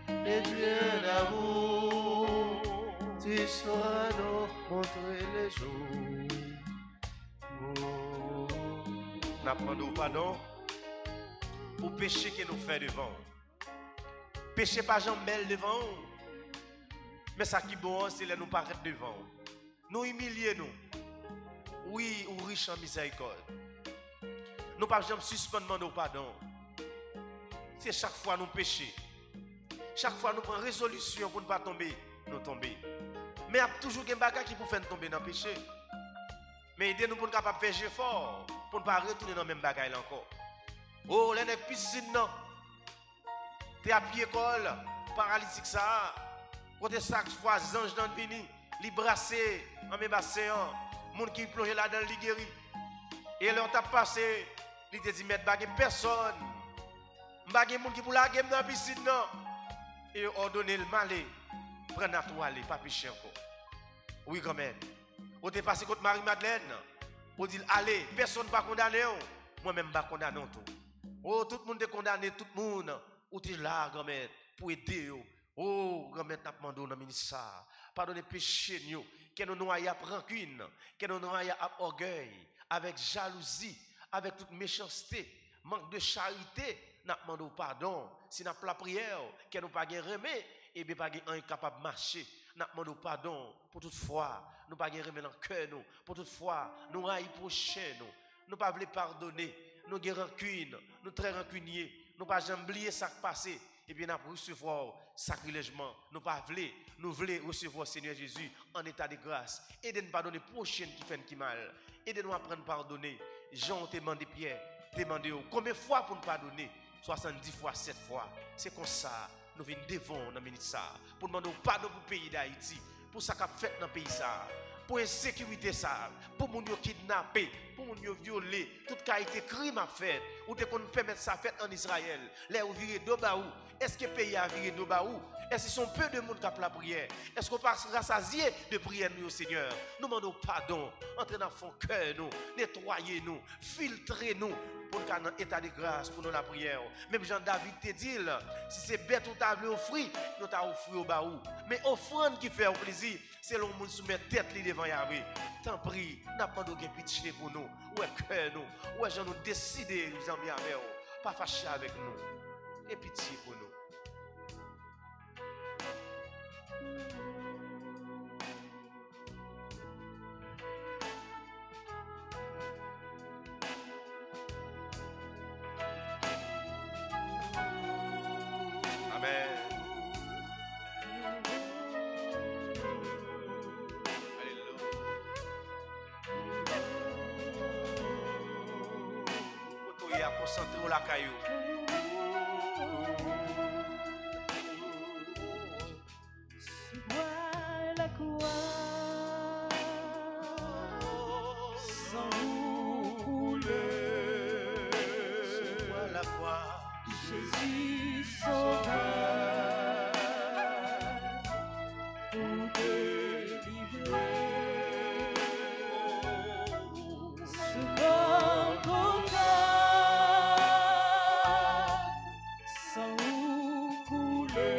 et Dieu d'amour, tu sauras nous montrer les jours. N'apprendons pardon pour péché que nous fait devant. Péché pas jamais devant. Mais ça qui est bon, c'est de nous paraître devant. Nous humilier nous. Oui, ou riche en miséricorde. Nous pas jamais suspendre nos pardon. C'est chaque fois nous pécher. Chaque fois nous prenons résolution pour ne pas tomber, nous tomber. Mais il y a toujours des bagages qui pour faire tomber dans le péché. Mais aidez-nous pour nous capables de faire fort, pour ne pas retourner dans le même bagage encore. Oh, les nègres piscine, non. T'es à pied école, paralytique ça. Côté chaque fois, ange dans le vini, li brassé, en mes bassins, monde qui plonge là-dedans, li guéri. Et leur t'a passé, li te dit, mettre baguette personne. Baguette monde qui pour la game dans la piscine, non. Et ordonner le malé, prendre la toile, pas pécher encore. Oui, quand même. On t'est passé contre Marie-Madeleine, on dit, allez, personne ne va condamner, moi-même, je ne vais condamner tout. Oh, tout le monde est condamné, tout le monde. Ou tu es là, grand-mère, pour aider. Oh, grand-mère, tu as demandé dans le ministère. Pardonnez péché, nous. Que nous noyons à rancune, que nous noyons à orgueil, avec jalousie, avec toute méchanceté, manque de charité. Nous demandons pardon. Si nous avons la prière, que nous pas remet, et bien pas incapable de marcher. Nous demandons pardon pour toute foi. Nous pas remet dans le cœur, nous. Pour toute foi, nous haïs prochain, nous. Nous pas voulons pardonner. Nous avons rancune, nous très rancuniers, nous pas jamais oublier ça qui passé, et puis nous recevoir sacrilègement, nous pas nous voulons recevoir Seigneur Jésus en état de grâce. Aidez-nous pardonner prochaine qui fait qui mal. Aidez-nous à apprendre à pardonner. Jean te demandé Pierre, te demandé combien de fois pour nous pardonner? 70 fois, 7 fois. C'est comme ça, nous venons devant dans le ministère pour demander pardon pour le pays d'Haïti, pour ce qu'a fait dans le pays ça. Pour l'insécurité ça, pour moun yo kidnapper, pour moun yo violer, toute qualité crime à faire, ou te qu'on permettre ça faire en Israël. Là où virer d'Obaou, est-ce que le pays a viré d'Obaou? Est-ce qu'ils sont peu de monde qui a la prière? Est-ce qu'on passe rassasié de prière nous au Seigneur? Nous demandons pardon, entrez dans le fond cœur nous, nettoyez-nous, filtrez-nous pour nous dans état de grâce pour nous la prière. Même Jean-David te dit, si c'est bête ou t'as offert, nous t'as offert au baou. Mais offrande qui fait plaisir, c'est l'on nous soumettre tête devant Yahweh. Tant pis, n'a pas de pitié pour nous. Ouais, cœur nous. Ouais, j'en nous décider, nous en bien avec nous. Pas fâcher avec nous. Et pitié pour nous. Amen. Alléluia. Concentrez la caillou. Vois la croix gloire. Jésus sauveur, pour délivrer. Sous Golgotha, sang coulé.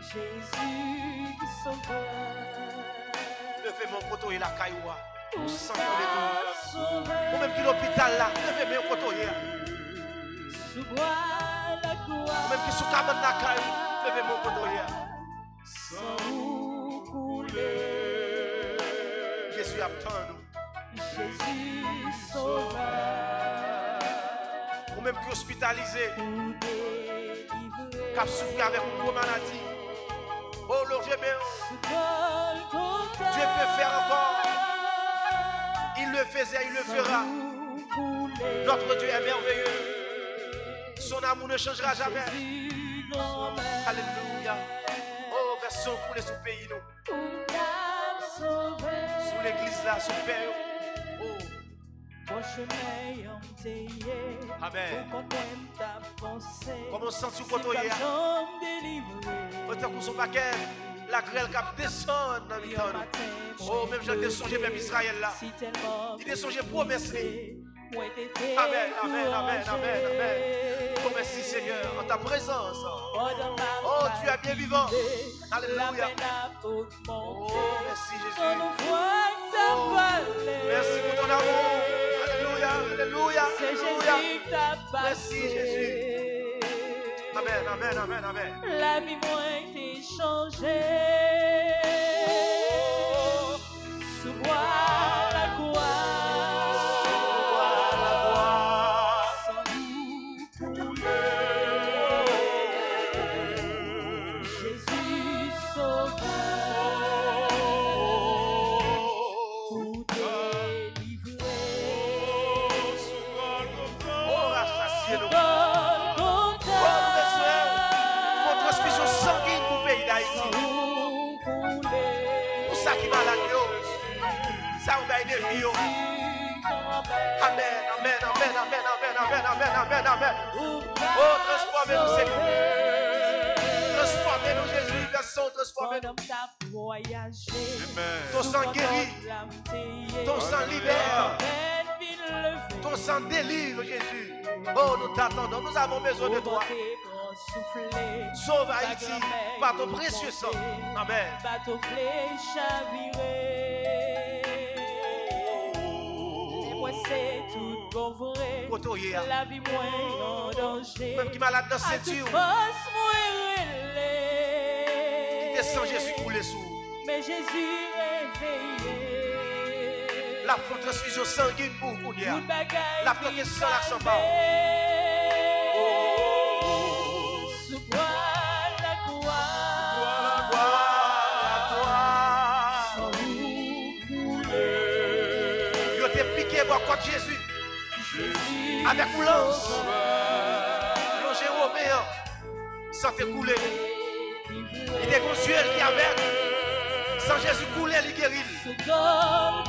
Jésus sauveur. Levez mon poteau et la cailloua. Ou sang coulé tout. Ou même qui l'hôpital là. Levez mon poteau et sous bois la croix. même qui sous cabane la caillou. Levez mon poteau et sang coulé. Jésus attend nous. Jésus sauveur. Ou même qui hospitalisé. Pour délivrer. Qui a souffert avec une grosse maladie. Oh, le Dieu, mais Dieu peut faire encore. Il le faisait, il le fera. Notre Dieu est merveilleux. Son amour ne changera jamais. Alléluia. Oh, version coulée sous le pays, nous. Sous l'église là, sous le Père. Oh. Amen. Comme on sent sur le côté hier. Autant qu'on son paquet, la grêle qui descend dans le temps. Oh, même j'ai descendu même Israël là. Il descendu promesse. Amen, amen, amen, amen, amen. Oh, merci Seigneur, en ta présence. Oh, tu es bien vivant. Alléluia. Oh, merci Jésus. Oh, merci pour ton amour. Alléluia, alléluia, alléluia. Merci Jésus. Amen, amen, amen, amen. La vie m'a été changée. Sous bois la croix. Amen, amen, amen, amen, amen, amen, amen, amen, amen. Oh, transformez-nous, Seigneur. Transformez-nous, Jésus, version, transformez-nous. Ton sang guérit, ton sang libère, ton sang délivre, Jésus. Oh, nous t'attendons, nous avons besoin de toi. Sauve Haïti par ton précieux sang. Amen. C'est tout vrai. La vie moins en danger. Même qui malade dans cette ceinture. Qui descend Jésus coulé sous. Mais Jésus réveillé. La transfusion sanguine pour Kounia. La plaque sans l'accent pas. Sous bois la croix. Contre Jésus, avec lance, longé Roméen, sans te couler. Il est consuel qui avec, sans Jésus couler, il guérit. Oh,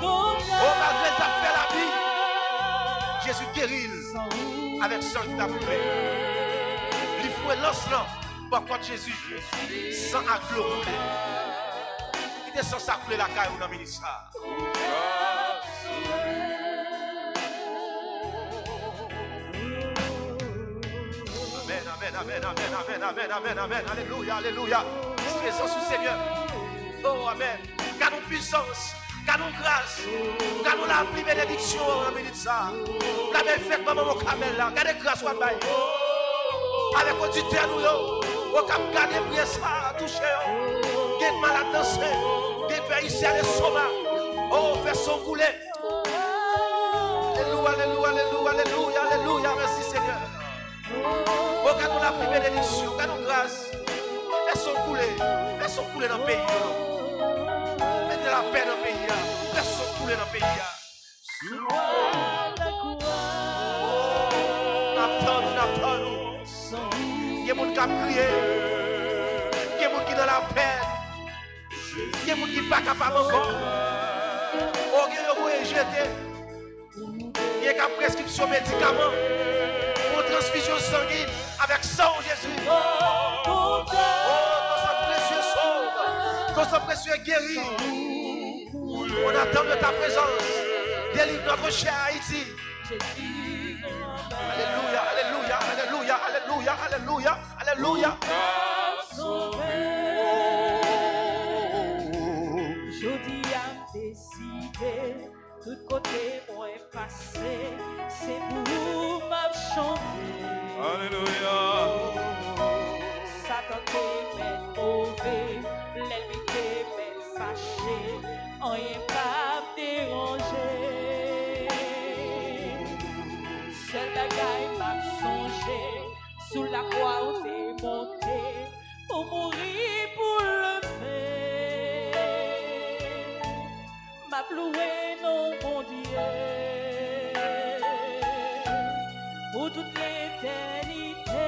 malgré ta fait la vie, Jésus guérit avec sang qui t'a coulé. Il faut lance là, contre Jésus, sans acclo couler. Il descend sa couler la caille dans le ministère. Amen, amen, amen, amen, amen, amen, alléluia, alléluia. Présence du Seigneur. Oh, amen. Gardons puissance, gardons grâce, gardons la bénédiction en minute ça. La belle fête, maman, mon camel là, gardez grâce, what by. Avec auditeur, nous, au cap, gardez prier ça, toucher. Get malade danser, get faire ici à l'estomac. Oh, faire son couler. Alléluia, alléluia, alléluia, alléluia, alléluia, merci Seigneur. Oh, quand on a pris bénédiction, quand on grâce, laissons couler dans le pays. Mettez la paix dans le pays. Laissons couler dans le pays. N'attendons. Il y a des gens qui ont crié. Il y a des gens qui sont dans la peine. Il y a des gens qui ne sont pas capables encore. Oh, il y a des gens qui ont jeté. Il y a Rien qu'à prescription médicaments. Pour transfusion sanguine avec sang Jésus. Oh, ton sang précieux sauve. Ton sang précieux guérit. On attend de ta présence. Délivre notre cher Haïti. Alléluia, alléluia, alléluia, alléluia, alléluia, alléluia. Jodi a décidé, tout côté moi passé, c'est pour m'a chanter. Alléluia. Satan te met mauvais, l'ennemi te met fâché, rien pas déranger. Seul bagaille m'a songé, sous la croix où t'es monté, pour mourir pour le faire. M'a loué non mon Dieu, pour toute l'éternité.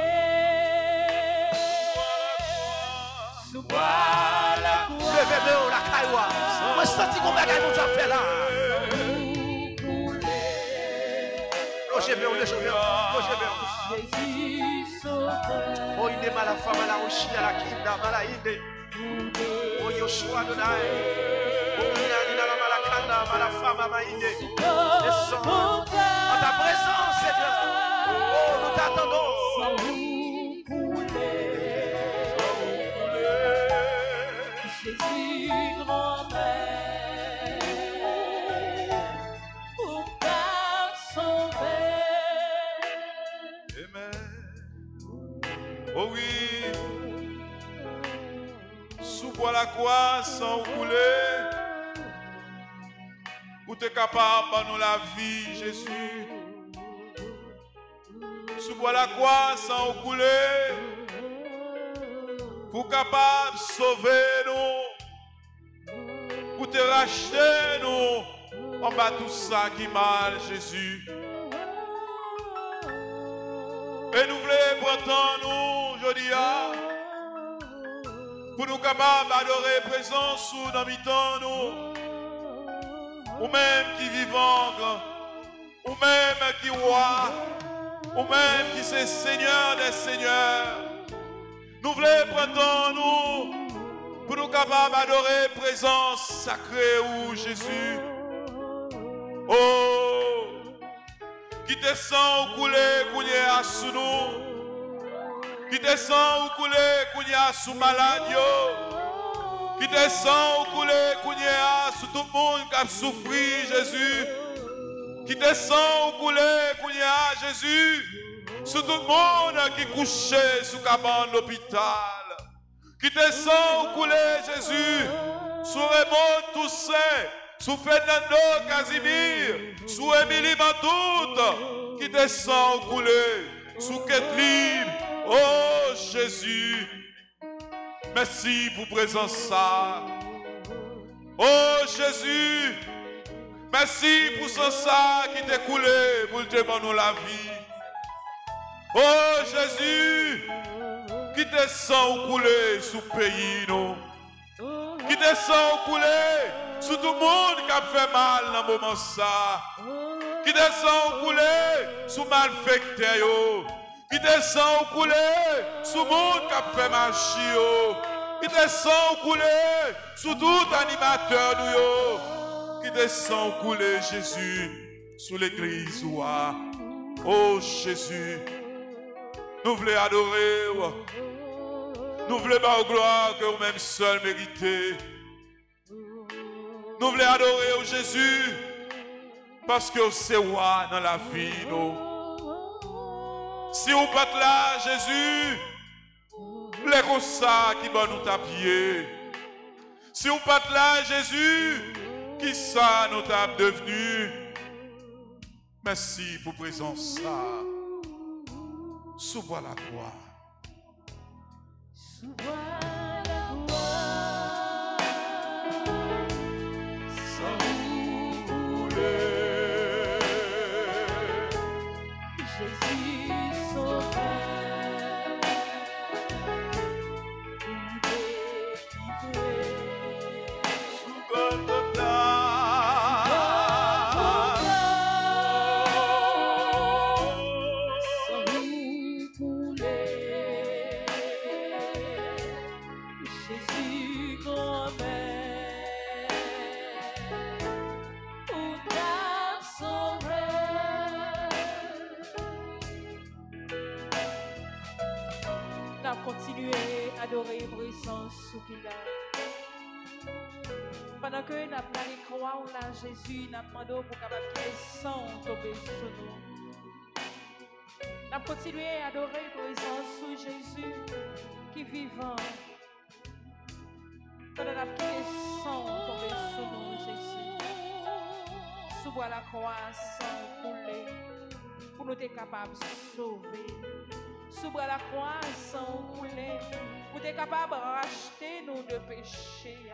Sous bois la croix. Levez-le la caïwa. Moi, je sens qu'on va gagner mon job fait là. Logez-le, logez-le, logez-le. Oh, il est mal à la femme, à la rochie, à la kinda, à la inde. Oh, Yoshua Adonai. Oh, il est à la malakanda, à la femme, à la inde. Descends en ta présence, Seigneur. Oh, nous t'attendons. Jésus, grand-mère, pour pas sauver. Amen. Oh oui. Sous bois la croix sans couler. Pour être capable de nous la vie, Jésus. Sous bois la croix sans couler. Pour capable de sauver nous. Pour te racheter nous. En bas tout ça qui mal, Jésus. Et nous voulons prendre nous, je dis, pour nous capables d'adorer présence sous dans mi-temps nous. Ou même qui vivant, ou même qui roi, ou même qui c'est Seigneur des Seigneurs. Nous voulons prendre nous pour nous capables d'adorer présence sacrée ou Jésus. Oh, qui te sent couler, couler à sous nous. Qui te sent couler, couler à sous malade. Qui te sent couler, couler à sous tout le monde qui a souffert, Jésus. Qui te sent couler, couler à Jésus. Sous tout le monde qui couchait sous cabane l'hôpital. Qui te sent couler, Jésus. Sous Raymond Toussaint. Sous Fernando Casimir. Sous Émilie Matout. Qui te sent couler. Sous Kathleen. Oh Jésus. Merci pour présence ça. Oh Jésus. Merci pour ce ça qui t'est coulé pour te demander la vie. Oh Jésus, qui te sent couler sous le pays, nous. Qui te sent couler sous tout le monde qui a fait mal dans le moment ça. Qui te sent couler sous malfecteur, qui te sent couler sous le monde qui a fait marcher, qui te sent couler sous tout animateur, nous. Qui te sent couler, Jésus, sous l'église. Oh Jésus. Nous voulons adorer, nous voulons avoir gloire que vous-même seul méritez. Nous voulons adorer au Jésus parce que c'est roi dans la vie. Nous. Si vous pas là, Jésus, les comme ça qui va nous taper. Si vous pas là, Jésus, qui ça nous tape devenu. Merci pour présence ça. Sous bois la croix. Sous bois la croix. Sans couler. Jésus sauveur. Sous Golgotha. adorer la présence qu'il a. Pendant que nous allons croire là, Jésus, nous demandons pour capable qu'il descende tomber sur nous. Nous continuons à adorer la présence de Jésus qui est vivant. Pendant qu'il descend tomber sur nous, Jésus. Sous la croix sans couler, pour nous être capables de sauver. Sous la croix sans couler, pour être capables de racheter nos deux péchés.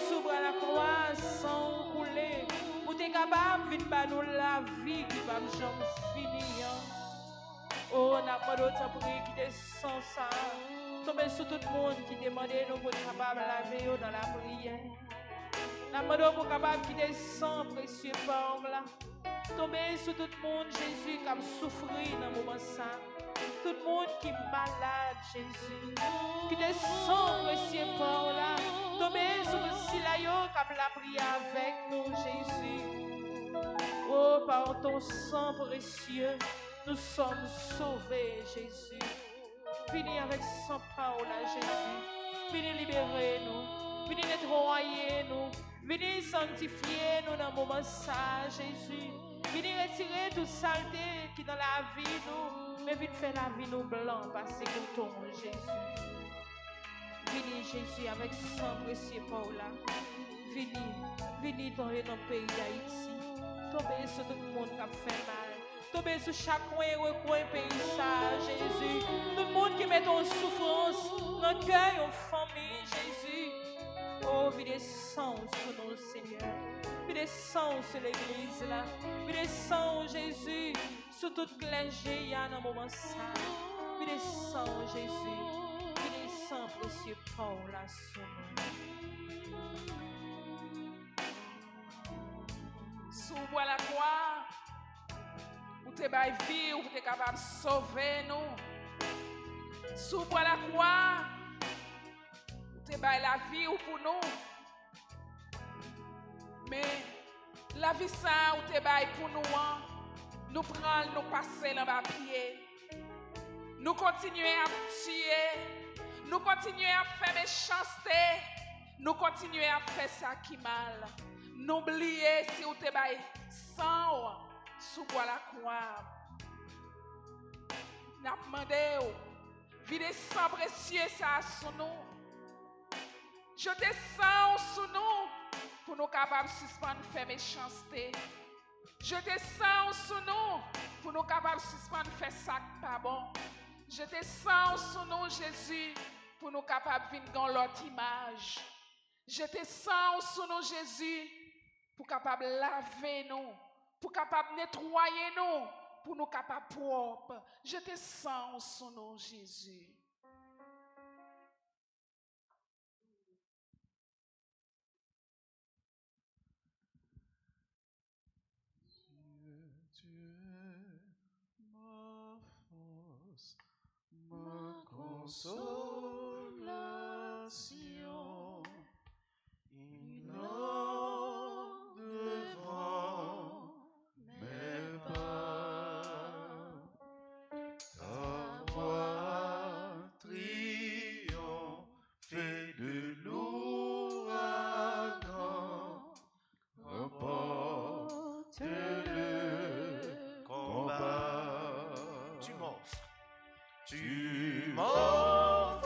Sous la croix sans couler, pour être capable de vivre nous la vie qui va jamais finir. Oh, on a pas d'autre prière qui descend ça. Tombez sur tout le monde qui demandait nous pour être capable de laver dans la prière. Nous demandons pour capable qui descend précieux par là. Tombez sur tout le monde, Jésus, qui a souffert dans ce moment ça. Tout le monde qui est malade, Jésus, qui descend précieux par là. Tombez sur le silayo qui a la prière avec nous, Jésus. Oh, par ton sang précieux, nous sommes sauvés, Jésus. Venez avec son parole, Jésus. Venez libérer nous. Venez nettoyer nous. Venez sanctifier nous dans le moment ça, Jésus. Venez retirer toute saleté qui est dans la vie nous. Mais venez faire la vie nous blanc parce que ton Jésus. Venez Jésus avec son précieux Paul. Venez tomber dans le pays d'Haïti. Tomber sur tout le monde qui a fait mal. Tomber sur chaque coin et recoin pays ça, Jésus. Tout le monde qui met en souffrance dans le cœur, en famille, Jésus. Oh, viens descendre sur nous, Seigneur. Viens descendre sur l'église là. Viens descendre, Jésus, sur toute clergé, il y a un moment ça. Viens descendre, Jésus. Viens descendre, précieux Paul là sur nous. Sous la croix, où tu es vie, où tu es capable de sauver nous. Sous la croix, où tu es la vie pour nous. Mais la vie ça, où tu es pour nous, nous prenons, nous passer dans bas pied. Nous continuons à tuer. Nous continuons à faire méchanceté. Nous continuons à faire ça qui mal. N'oubliez si vous te bail sans sous la croix. N'a demandé vide sang précieux ça sur nous. Je descends sur nous pour nous capables de suspendre faire méchanceté. Je descends sur nous pour nous capables de suspendre faire ça pas bon. Je descends sur nous Jésus pour nous capables de venir dans l'autre image. Je descends sur nous Jésus pour capable laver nous, pour capable nettoyer nous, pour nous capable propre. Je te sens sur nous, Jésus. Tu es ma force, ma consolation. Devant mes pas, ta voix triomphe de l'ouragan, remporte le combat. Tu m'offres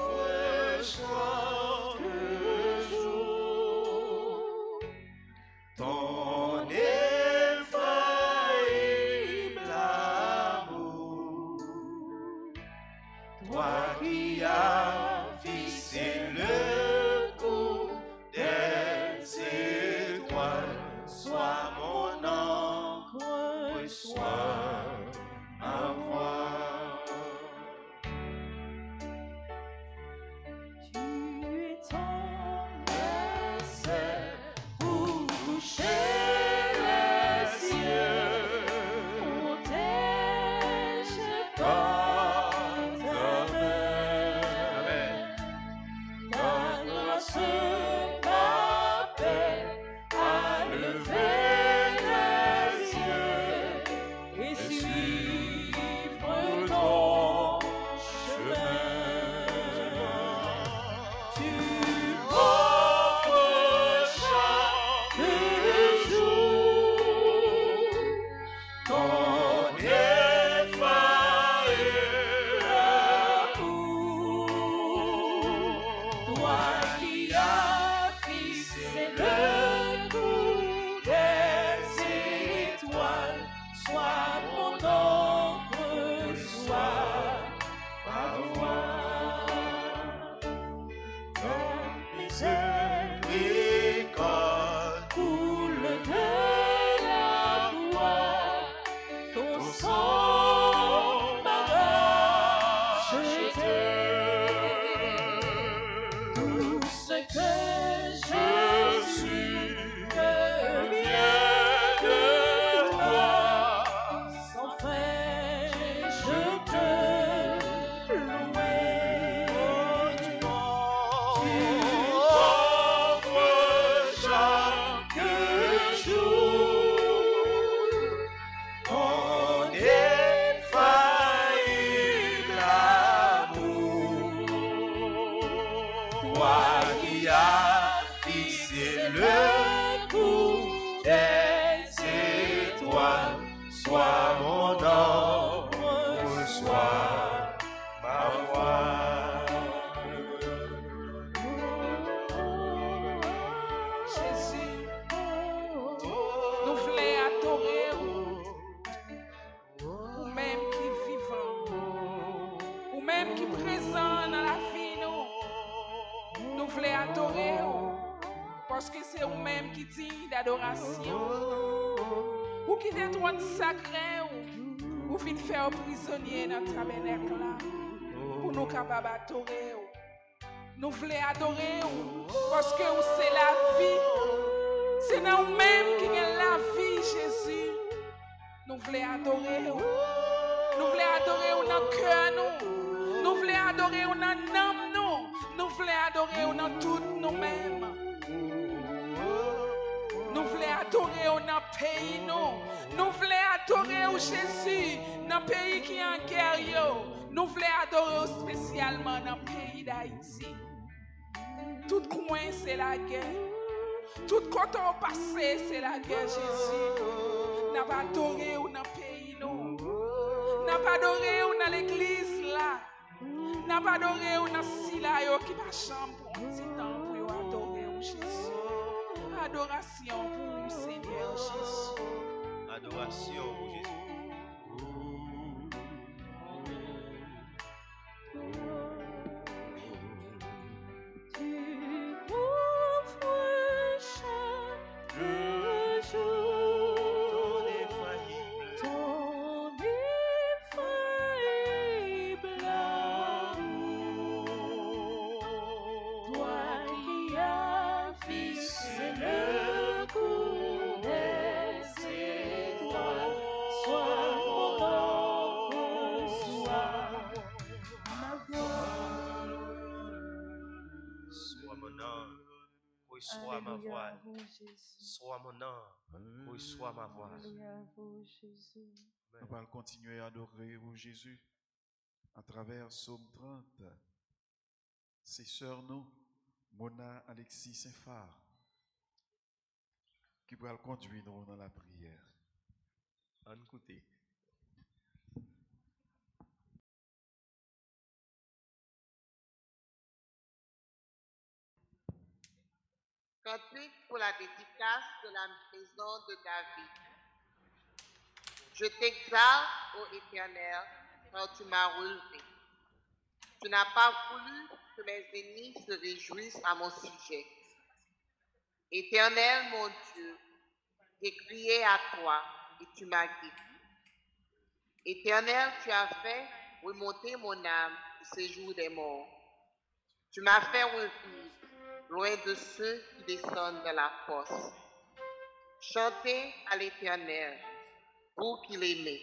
digne d'adoration. Ou qui est trône sacré, ou fin faire prisonnier dans le tabernacle là. Pour nous capables d'adorer. Nous voulons adorer parce que c'est la vie. C'est nous-mêmes qui avons la vie, Jésus. Nous voulons adorer. Nous voulons adorer dans le cœur. Nous voulons adorer dans l'âme. Nous voulons adorer dans tout nous-mêmes. Nous voulons adorer dans le pays. Nous voulons adorer Jésus dans le pays qui est en guerre. Nous voulons adorer spécialement dans le pays d'Haïti. Tout coin, c'est la guerre. Tout côté au passé, c'est la guerre, Jésus. N'a pas adoré dans le pays, nous. N'a pas adoré dans l'église, là. N'a pas adoré dans le sila, qui va chambre pour un petit temps pour adorer Jésus. Adoration pour le Seigneur Jésus. Adoration pour Jésus. Sois ma voix, sois mon âme, reçois ma voix. On va continuer à adorer vous, Jésus, à travers Psaume 30. C'est sœur nous, Mona Alexis Saint-Phare, qui va le conduire dans la prière. En écoutez. Cantique pour la dédicace de la maison de David. Je t'exalte, ô Éternel, car tu m'as relevé. Tu n'as pas voulu que mes ennemis se réjouissent à mon sujet. Éternel, mon Dieu, j'ai crié à toi et tu m'as guéri. Éternel, tu as fait remonter mon âme du séjour des morts. Tu m'as fait revivre loin de ceux qui descendent dans la fosse. Chantez à l'Éternel, vous qui l'aimez.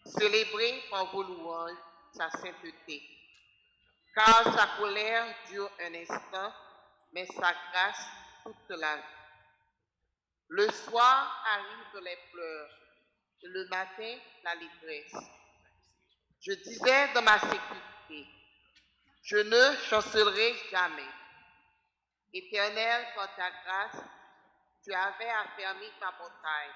Célébrez par vos louanges sa sainteté. Car sa colère dure un instant, mais sa grâce toute la vie. Le soir arrivent les pleurs, et le matin la détresse. Je disais dans ma sécurité, je ne chancellerai jamais. Éternel, par ta grâce, tu avais affermi ta montagne.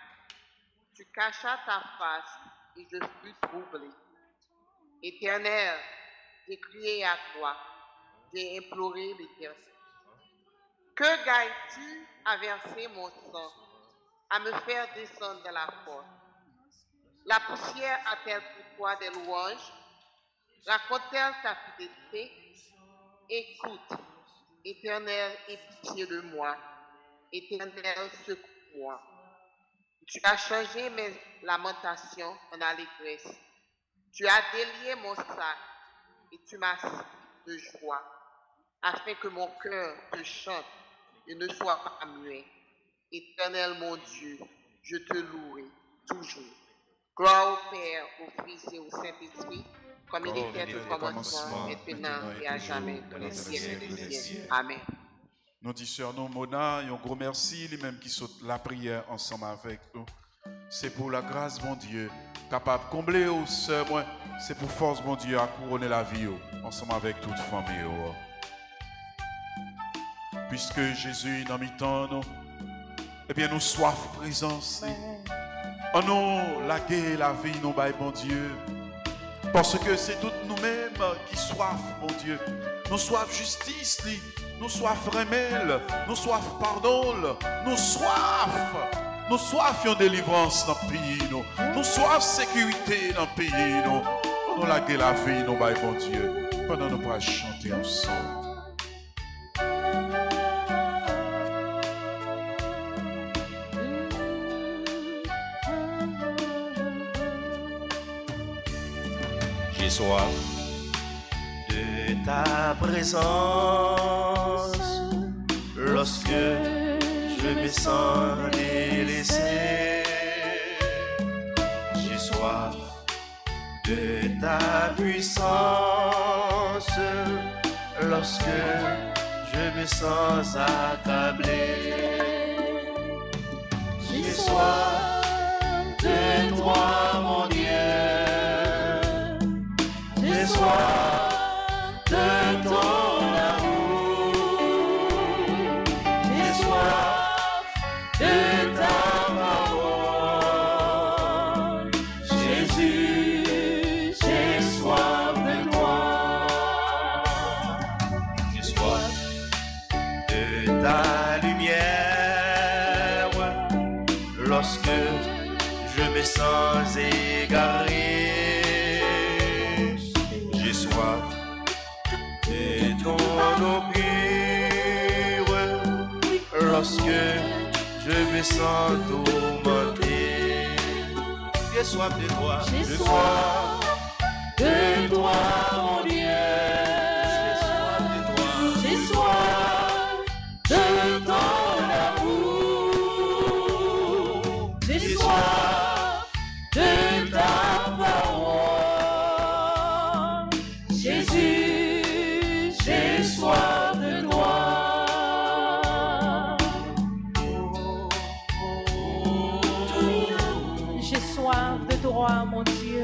Tu cachas ta face et je fus troublé. Éternel, j'ai crié à toi, j'ai imploré l'Éternel. Que gagnes-tu à verser mon sang, à me faire descendre dans la fosse? La poussière a-t-elle pour toi des louanges? Raconte-t-elle ta fidélité? Écoute. Éternel, aie pitié de moi. Éternel, secours-moi. Tu as changé mes lamentations en allégresse. Tu as délié mon sac et tu m'as saisi de joie, afin que mon cœur te chante et ne soit pas muet. Éternel, mon Dieu, je te louerai toujours. Gloire au Père, au Fils et au Saint-Esprit, comme il était au commencement, maintenant et à jamais, dans les siècles des siècles. Amen. Nous discernons Mona, et un gros merci, les mêmes qui sautent la prière ensemble avec nous. C'est pour la grâce, mon Dieu, capable de combler aux sœurs, moi, c'est pour force, mon Dieu, à couronner la vie, ensemble avec toute famille. Puisque Jésus est dans mi-temps, nous, eh bien, nous soif présence. En nous, la guerre et la vie, nous, mon Dieu. Parce que c'est toutes nous-mêmes qui soif, mon Dieu. Nous soif justice, nous soif remède, nous soif pardon, nous soif une délivrance dans le pays, nous soif sécurité dans le pays, nous la guerre la vie, nous, mon Dieu. Pendant nous pourrons chanter ensemble. J'ai soif de ta présence lorsque je me sens délaissé. J'ai soif de ta puissance lorsque je me sens accablé. J'ai soif de toi, mon Dieu. J'ai soif de ton amour. J'ai soif de ta parole. Jésus, j'ai soif de toi. J'ai soif de ta lumière lorsque je me sens égaré. J'ai soif de ton eau pure lorsque je me sens tourmenté. J'ai soif de toi, j'ai soif de toi, mon Dieu. J'ai soif de toi, j'ai soif de ton amour. J'ai soif de ta parole. Jésus, j'ai soif de toi. J'ai soif de toi, mon Dieu.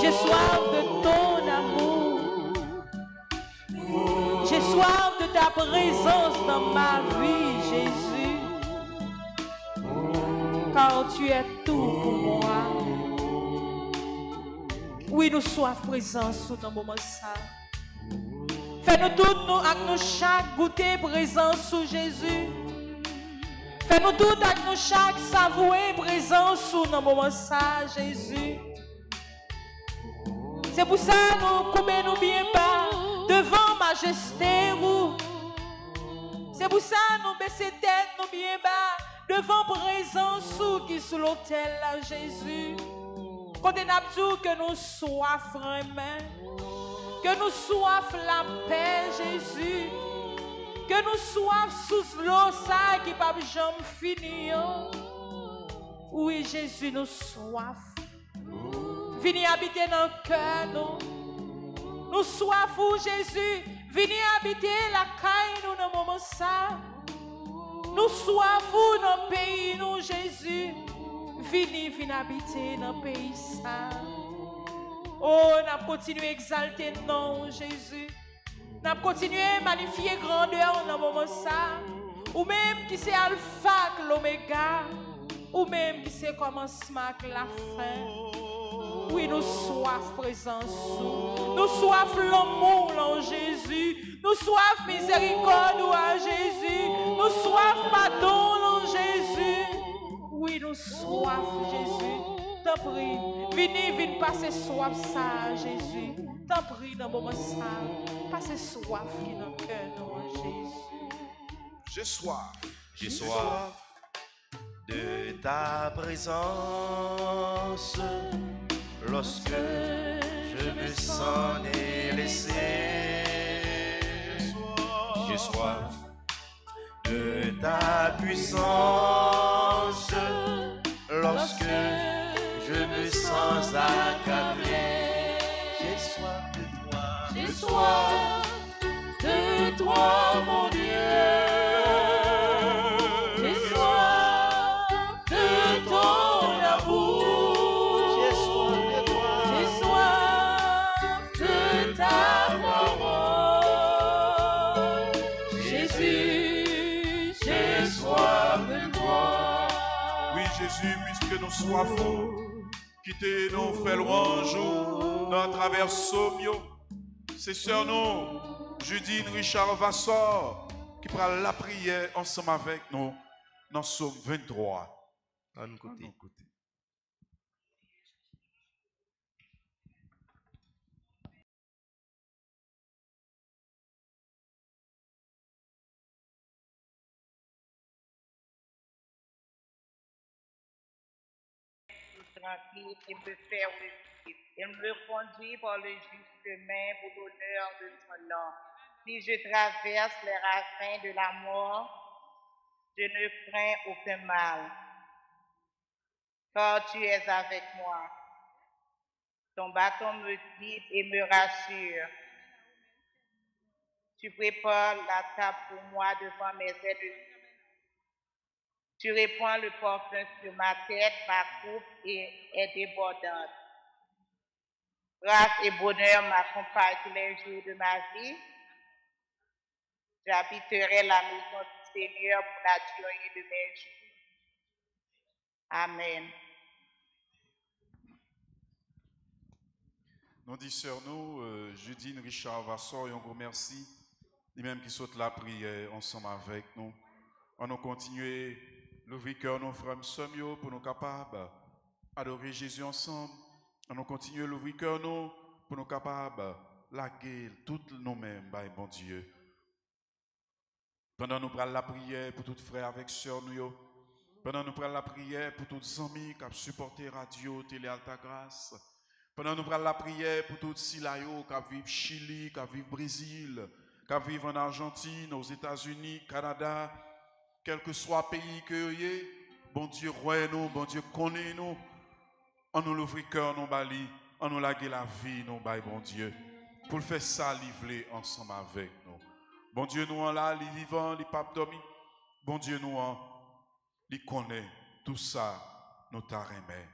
J'ai soif de ton amour. J'ai soif de ta présence dans ma vie, Jésus. Car tu es tout pour moi. Oui, nous soif présence dans le moment ça. Fais-nous toutes nous avec nous chaque goûter présence sous Jésus. Fais-nous toutes avec nous chaque savouer présence sous dans le moment ça, Jésus. C'est pour ça que nous coupons nous bien bas devant majesté. C'est pour ça que nous baissons tête nous bien bas devant présence qui sous l'autel là, Jésus. Quand on a dit que nous soif vraiment, que nous soif la paix, Jésus, que nous soif sous l'eau ça qui pas jamais finir. Oui, Jésus, nous soif. Venez habiter dans le cœur, nous. Nous soif, Jésus. Venez habiter la caille, nous, dans le moment ça. Nous soif, dans le pays, nous, Jésus. Venez habiter dans le pays ça. Oh, nous continuons à exalter non, Jésus. Nous continuons à magnifier grandeur dans le moment ça. Ou même qui c'est alpha, l'oméga. Ou même qui c'est commencement, la fin. Oui, nous soif présence. Nous soif l'amour en Jésus. Nous soif miséricorde en Jésus. Nous soif pardon en Jésus. Oui, nous soif Jésus. T'en prie. Venez passer soif ça, Jésus. T'en prie dans le moment ça. Passez soif qui dans le cœur en Jésus. J'ai soif. J'ai soif de ta présence lorsque je me sens délaissé. J'ai soif de ta puissance lorsque je me sens accablé. J'ai soif de toi. J'ai soif de toi, mon Dieu. Jésus, puisque nous soifons, quittez nous, fait louange, dans travers Somio, c'est sur nous, Judine Richard Vassor, qui prend la prière ensemble avec nous, dans Somme 23. À nos côtés. tranquille et me faire revivre. Il me conduit par le juste chemin pour l'honneur de son nom. Si je traverse les ravins de la mort, je ne crains aucun mal, car tu es avec moi. Ton bâton me guide et me rassure. Tu prépares la table pour moi devant mes ennemis. Tu répands le parfum sur ma tête, ma coupe est débordante. Grâce et bonheur m'accompagnent tous les jours de ma vie. J'habiterai la maison du Seigneur pour la durée de mes jours. Amen. Nous disons, nous, Judine Richard Vassor, et on vous remercie, lui-même qui saute la prière ensemble avec nous. On nous continuer l'ouvrir cœur, nos frères et pour nous capables d'adorer Jésus ensemble. On nous continuer l'ouvrir cœur, nous, pour nous capables laguer toutes nous-mêmes, bon Dieu. Pendant nous prenons la prière pour tous frères avec sœurs, nous, pendant nous prenons la prière pour tous les amis qui ont supporté Radio Télé Alta Grâce, pendant nous prenons la prière pour tous Silayo qui vivent Chili, qui vivent Brésil, qui vivent en Argentine, aux États-Unis, Canada, quel que soit le pays que vous êtes, bon Dieu, roi nous, bon Dieu, connaît nous, on nous l'ouvre cœur, nous bali, on nous lague la vie, nous bail, bon Dieu, pour le faire ça, livrer ensemble avec nous. Bon Dieu, nous en là, les vivants, les papes dormis, bon Dieu, nous en, les connaît, tout ça, nous t'arrêmons.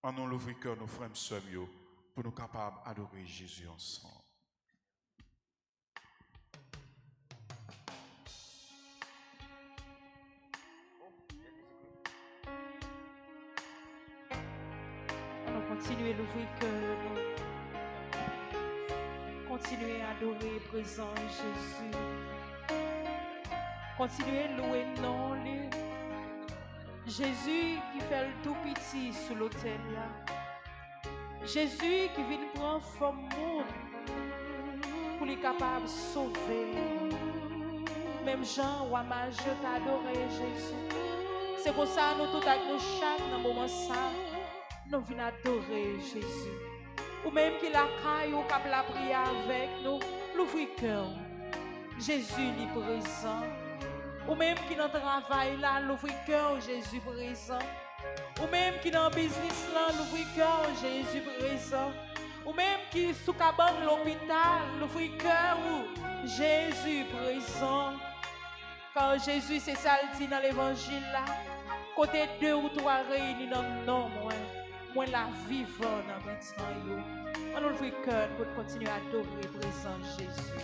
On nous l'ouvre cœur, nos frères et sœurs, pour nous capables d'adorer Jésus ensemble. Continuez l'ouvrir cœur, continuez à adorer présent Jésus. Continuez à louer non lui. Jésus qui fait le tout petit sous l'autel là. Jésus qui vient prendre forme monde pour les capables de sauver. Même Jean ou Amage, je t'adore Jésus. C'est pour ça nous tout avec nous chaque dans moment ça. Nous venons adorer Jésus. Ou même qu'il a caillé ou qu'il a prié avec nous, l'ouvrir cœur. Jésus est présent. Ou même qui dans le travail là, l'ouvrir cœur, Jésus présent. Ou même qui dans le business là, l'ouvrir cœur, Jésus présent. Ou même qui sous cabane l'hôpital, l'ouvrir cœur, Jésus présent. Car Jésus, c'est ça le dit dans l'évangile là. Côté 2 ou 3 réunis dans le nom, moi la vivant dans maintenant yo. On ouvre le cœur pour continuer à adorer présent Jésus.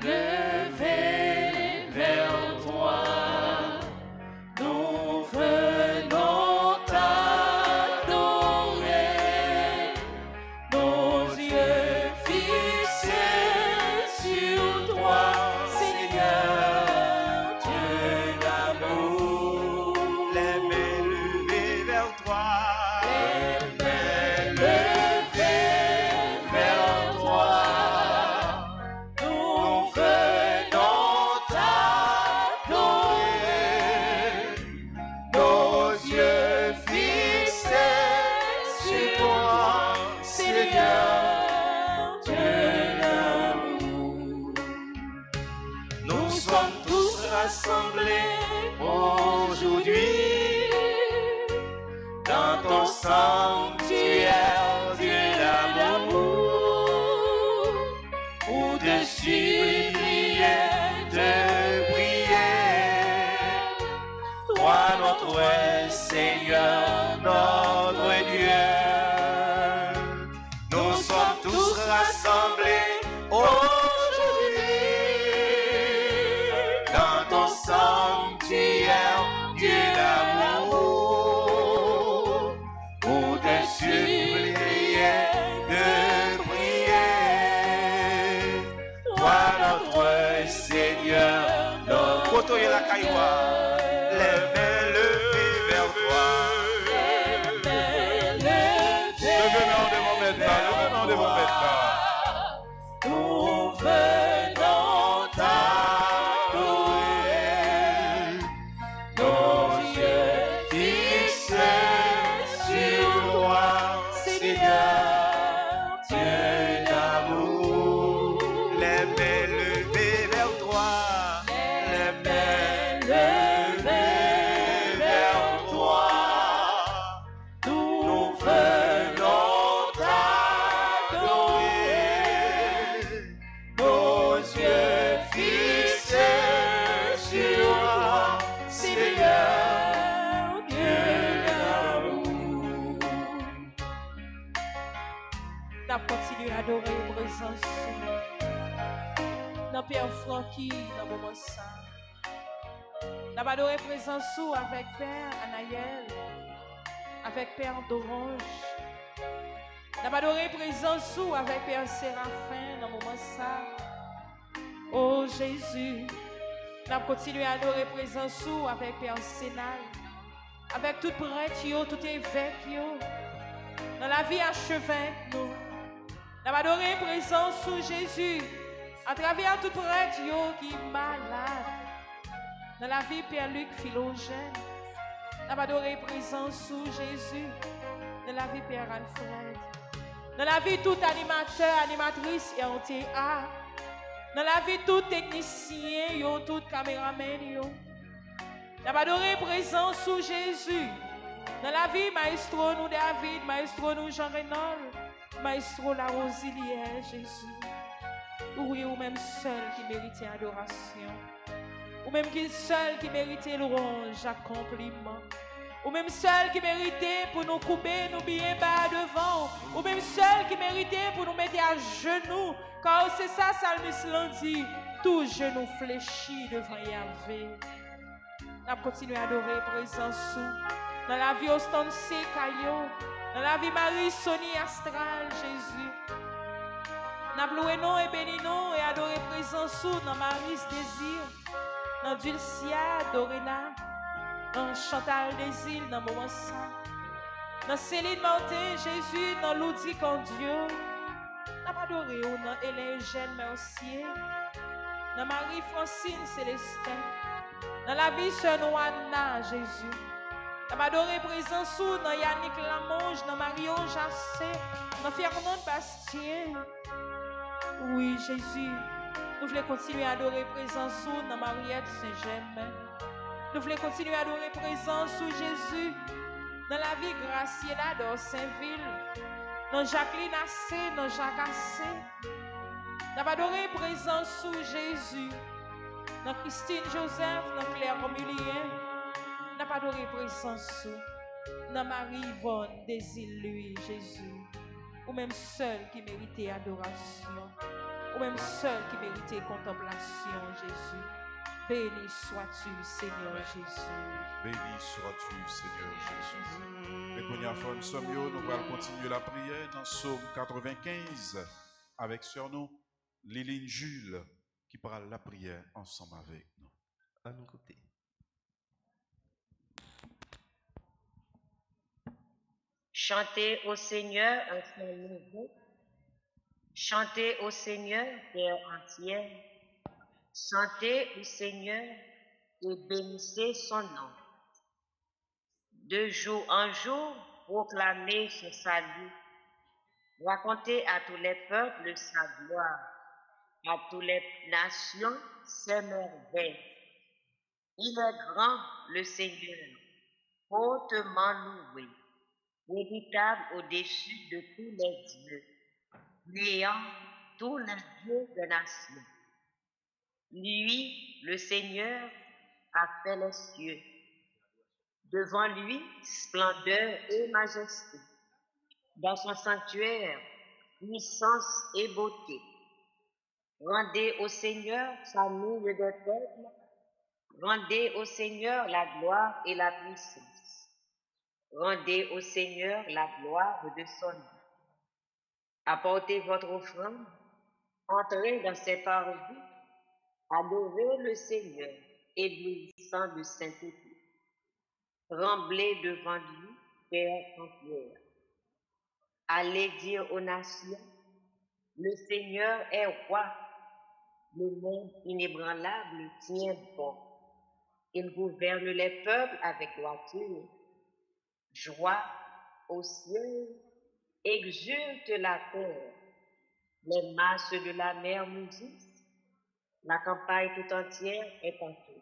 Levez vers toi, nous venons t'adorer, nos yeux fixés sur toi, Seigneur, Dieu d'amour. Les mains levées vers toi. Rassemblés aujourd'hui dans ton sanctuaire, Dieu d'amour, pour te supplier, de prier. Toi notre Seigneur, notre Dieu, nous sommes tous rassemblés sanctuaire, Dieu d'amour, pour te supplier, de prier. Toi notre Seigneur, notre Côtoyer la cailloua, les mains levées vers toi. Levez-nous devant maintenant, levez-nous devant maintenant. Nous venons t'adorer, nos yeux fixés N'a continué à adorer présence. Dans Père Francky, dans le moment ça. N'a pas adoré présence avec Père Anaël, avec Père d'Orange. N'a pas adoré présence avec Père Séraphin, dans le moment ça. Oh Jésus, n'a continué à adorer présence avec Père Sénal, avec tout prêtre, tout évêque, dans la vie achevée, nous. N'a pas adoré présence sous Jésus, à travers tout prêtre qui est malade. Dans la vie Père Luc Philogène, n'a pas adoré présence sous Jésus. Dans la vie Père Alfred, dans la vie tout animateur, animatrice et RTA. Dans la vie tout technicien, tout caméraman, n'a pas adoré présence sous Jésus. Dans la vie maestro nous David, maestro nous Jean Reynold, maestro la Rosilière, Jésus. Oui, ou même seul qui méritait adoration. Ou même seul qui méritait louange, accomplissement. Ou même seul qui méritait pour nous couper, nous bien bas devant. Ou même seul qui méritait pour nous mettre à genoux. Car c'est ça, Salmis l'a dit, tout genou fléchi devant Yahvé. On a continué à adorer présence dans la vie Ostancé Caillot, dans la vie Marie Sonie Astral, Jésus. On a loué non et béni non et adoré présence dans Mary's Désir, dans Dulcia Dorena, dans Chantal des Îles, dans moment ça, dans Céline Martin, Jésus, dans Loudi Dieu. On a adoré dans Hélène Eugène Mercier, dans Marie-Francine Célestin, dans la vie Sœur Noana, Jésus. On a adoré présence dans Yannick Lamonge, dans Mario Jassé, dans Fernand Bastien. Oui, Jésus, nous voulons continuer à adorer présence dans Mariette Saint-Germain. Nous voulons continuer à adorer présence sous Jésus dans la vie Graciela dans Saint-Ville, dans Jacqueline Assé, dans Jacques Assé. Nous avons adoré présence sous Jésus dans Christine Joseph, dans Claire Mulien. Nous avons adoré présence sous dans Marie-Yvonne, Désile-lui, Jésus. Ou même seul qui méritait adoration. Ou même seul qui méritait contemplation, Jésus. Béni sois-tu, Seigneur Jésus. Béni sois-tu, Seigneur Jésus. Et qu'on y a fait un somme, nous allons continuer la prière dans Psaume 95 avec sur nous Liline Jules qui parle la prière ensemble avec nous. À nos côtés. Chantez au Seigneur un chant nouveau. Chantez au Seigneur, terre entière. Chantez au Seigneur et bénissez son nom. De jour en jour, proclamez son salut. Racontez à tous les peuples sa gloire, à toutes les nations ses merveilles. Il est grand, le Seigneur, hautement loué, véritable au-dessus de tous les dieux, néant tous les dieux des nations. Lui, le Seigneur, a fait les cieux. Devant lui, splendeur et majesté. Dans son sanctuaire, puissance et beauté. Rendez au Seigneur, famille des peuples. Rendez au Seigneur la gloire et la puissance. Rendez au Seigneur la gloire de son nom. Apportez votre offrande. Entrez dans ses parvis. Adorez le Seigneur, éblouissant de sainteté. Tremblez devant lui, Père entière. Allez dire aux nations, le Seigneur est roi. Le monde inébranlable tient bon. Il gouverne les peuples avec droiture. Joie au ciel, exulte la terre. Les masses de la mer mugissent. La campagne tout entière est en feu.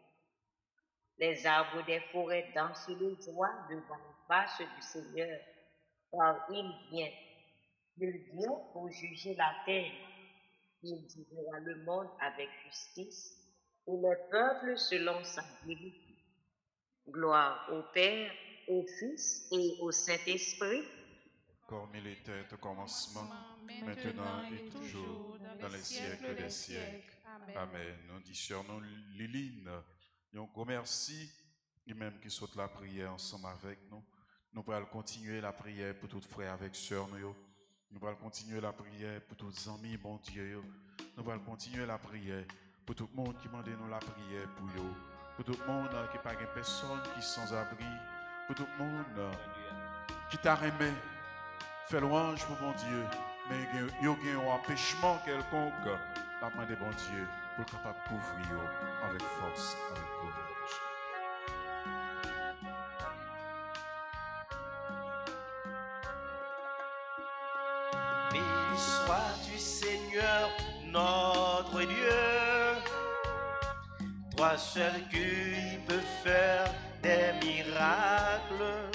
Les arbres des forêts dansent de joie devant les vaches du Seigneur, car il vient. Il vient pour juger la terre. Il jugera le monde avec justice et les peuples selon sa vérité. Gloire au Père, au Fils et au Saint-Esprit, comme il était au commencement, maintenant et toujours, dans les siècles des siècles. Amen. Nous disons, nous, Liline, nous remercions, et même qui saute la prière ensemble avec nous. Nous allons continuer la prière pour tous frères avec sœurs. Nous allons continuer la prière pour tous les amis, bon Dieu. Nous allons continuer la prière pour tout le monde qui demande nous la prière pour eux. Pour tout le monde qui n'a pas de personne qui est sans abri. Pour tout le monde qui t'a aimé. Fais louange pour mon Dieu. Mais il y a un empêchement quelconque. La main de bon Dieu pour être capable de couvrir avec force, avec courage. Béni sois-tu, Seigneur, notre Dieu, toi seul qui peux faire des miracles.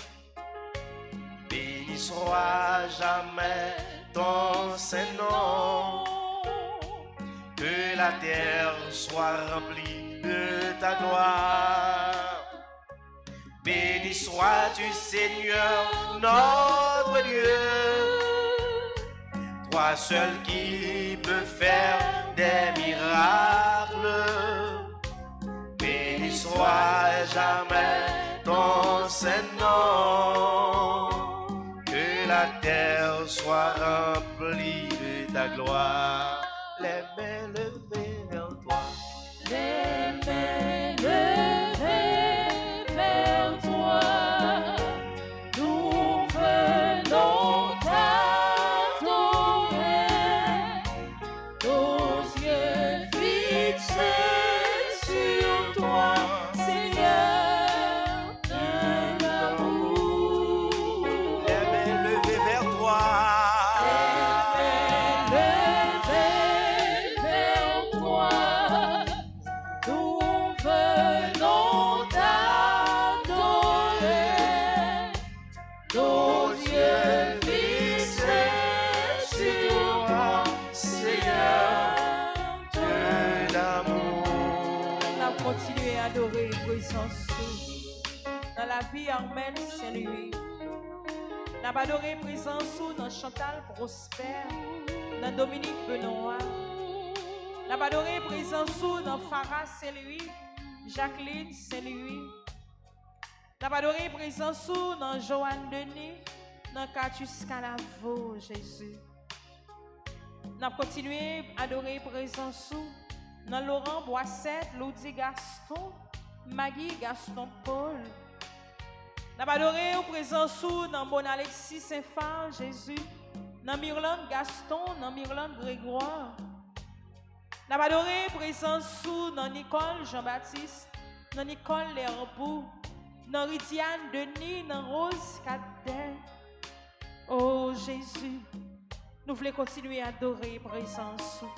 Béni soit jamais ton Saint-Nom, que la terre soit remplie de ta gloire. Béni sois-tu, Seigneur, notre Dieu, toi seul qui peux faire des miracles. Béni soit jamais ton Saint-Nom, que la terre soit remplie de ta gloire. Les mains levées vers toi. Les mains levées vers toi, nous venons t'adorer, nos yeux fixés sur toi, Seigneur de l'amour. Les mains levées vers toi. Continuer à adorer présence dans la vie Armel Saint-Louis. N'a pas adoré présence dans Chantal Prosper, dans Dominique Benoît. N'a pas adoré présence dans Farah Saint-Louis, Jacqueline Saint-Louis. N'a pas adoré présence dans Joanne Denis, dans Catus Calavo, Jésus. N'a continué à adorer présence dans Laurent Boissette, Lodi Gaston, Maggie Gaston Paul. N'a pas adoré au présent sous dans Bon Alexis Saint-Phar, Jésus. Dans Myrlande Gaston, dans Myrlande Grégoire. N'a pas adoré présent sous dans Nicole Jean-Baptiste, dans Nicole L'Herbou, dans Ridiane Denis, dans Rose Cadet. Oh Jésus, nous voulons continuer à adorer présent sous.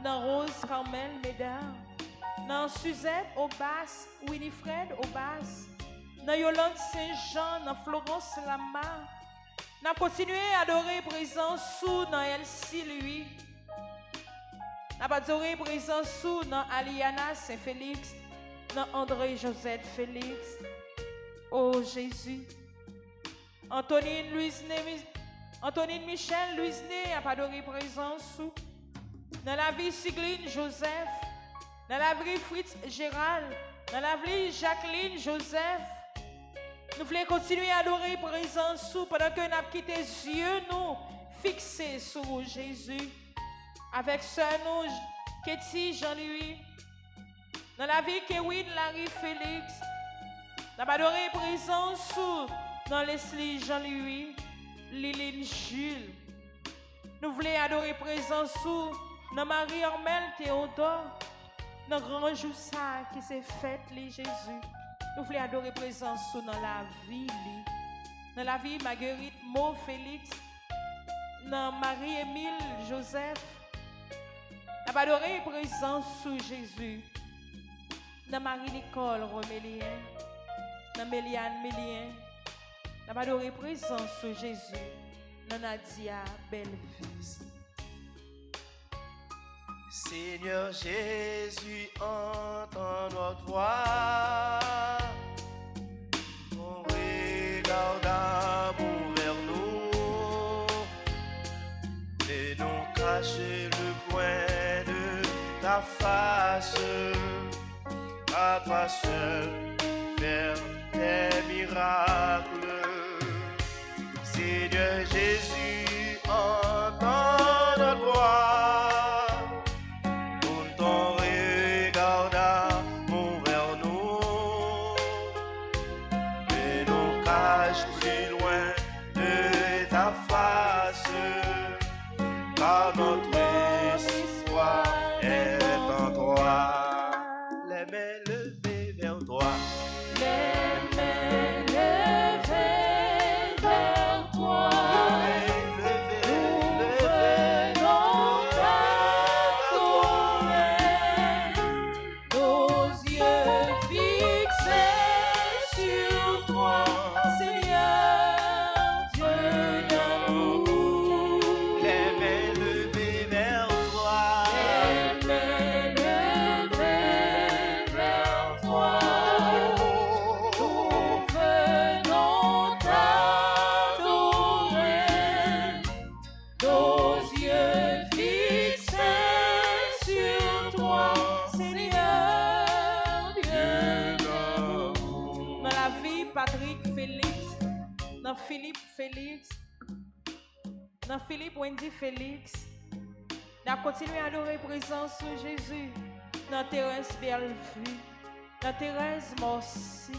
Dans Rose Carmel Médard, dans Suzette Aubas, Winifred Aubas, dans Yolande Saint-Jean, dans Florence Lamar. Nous continué à adorer présence sous dans Elsie Louis. Nous adoré présence sous dans Aliana Saint-Félix, dans André Joseph Félix. Oh Jésus. Antonine Michel Louisné a adoré présence sous. Dans la vie Sigline Joseph, dans la vie Fritz Gérald, dans la vie Jacqueline Joseph, nous voulons continuer à adorer présence sous pendant que nous avons quitté les yeux nous fixés sur Jésus. Avec sœur nous, Ketty Jean-Louis, dans la vie Kewin Larry Félix, nous avons adoré présence sous dans Leslie Jean-Louis, Liline Jules. Nous voulons adorer présence sous dans Marie-Armel Théodore, dans grand jour ça qui s'est fait, Jésus. Nous voulons adorer présence dans la vie, dans la vie Marguerite Mo Félix, dans Marie-Émile Joseph. Nous voulons adorer présence sous Jésus, dans Marie-Nicole Romélien, dans Méliane Mélien. Nous voulons adorer présence sous Jésus, dans Nadia Belleville. Seigneur Jésus, entends notre voix, ton regard d'amour vers nous. cacher le coin de ta face, à toi seul faire des miracles. Seigneur Jésus, entends notre voix, tourne ton regard d'amour vers nous, et nous cache plus loin de ta face, car notre espoir est en toi. Les mains levées vers toi. Les mains levées vers toi. Nous venons t'adorer. Nos yeux fixés sur toi, Seigneur, Dieu d'amour. Les mains levées vers toi. Les mains levées vers toi. Nous venons t'adorer. Nos yeux fixés sur toi, Seigneur, Dieu d'amour. Dans la vie, Patrick Félix, dans Philippe Félix, dans Philippe Wendy Félix, on a continué à adorer la présence de Jésus. Dans Thérèse Bellevue, dans Thérèse Morsi,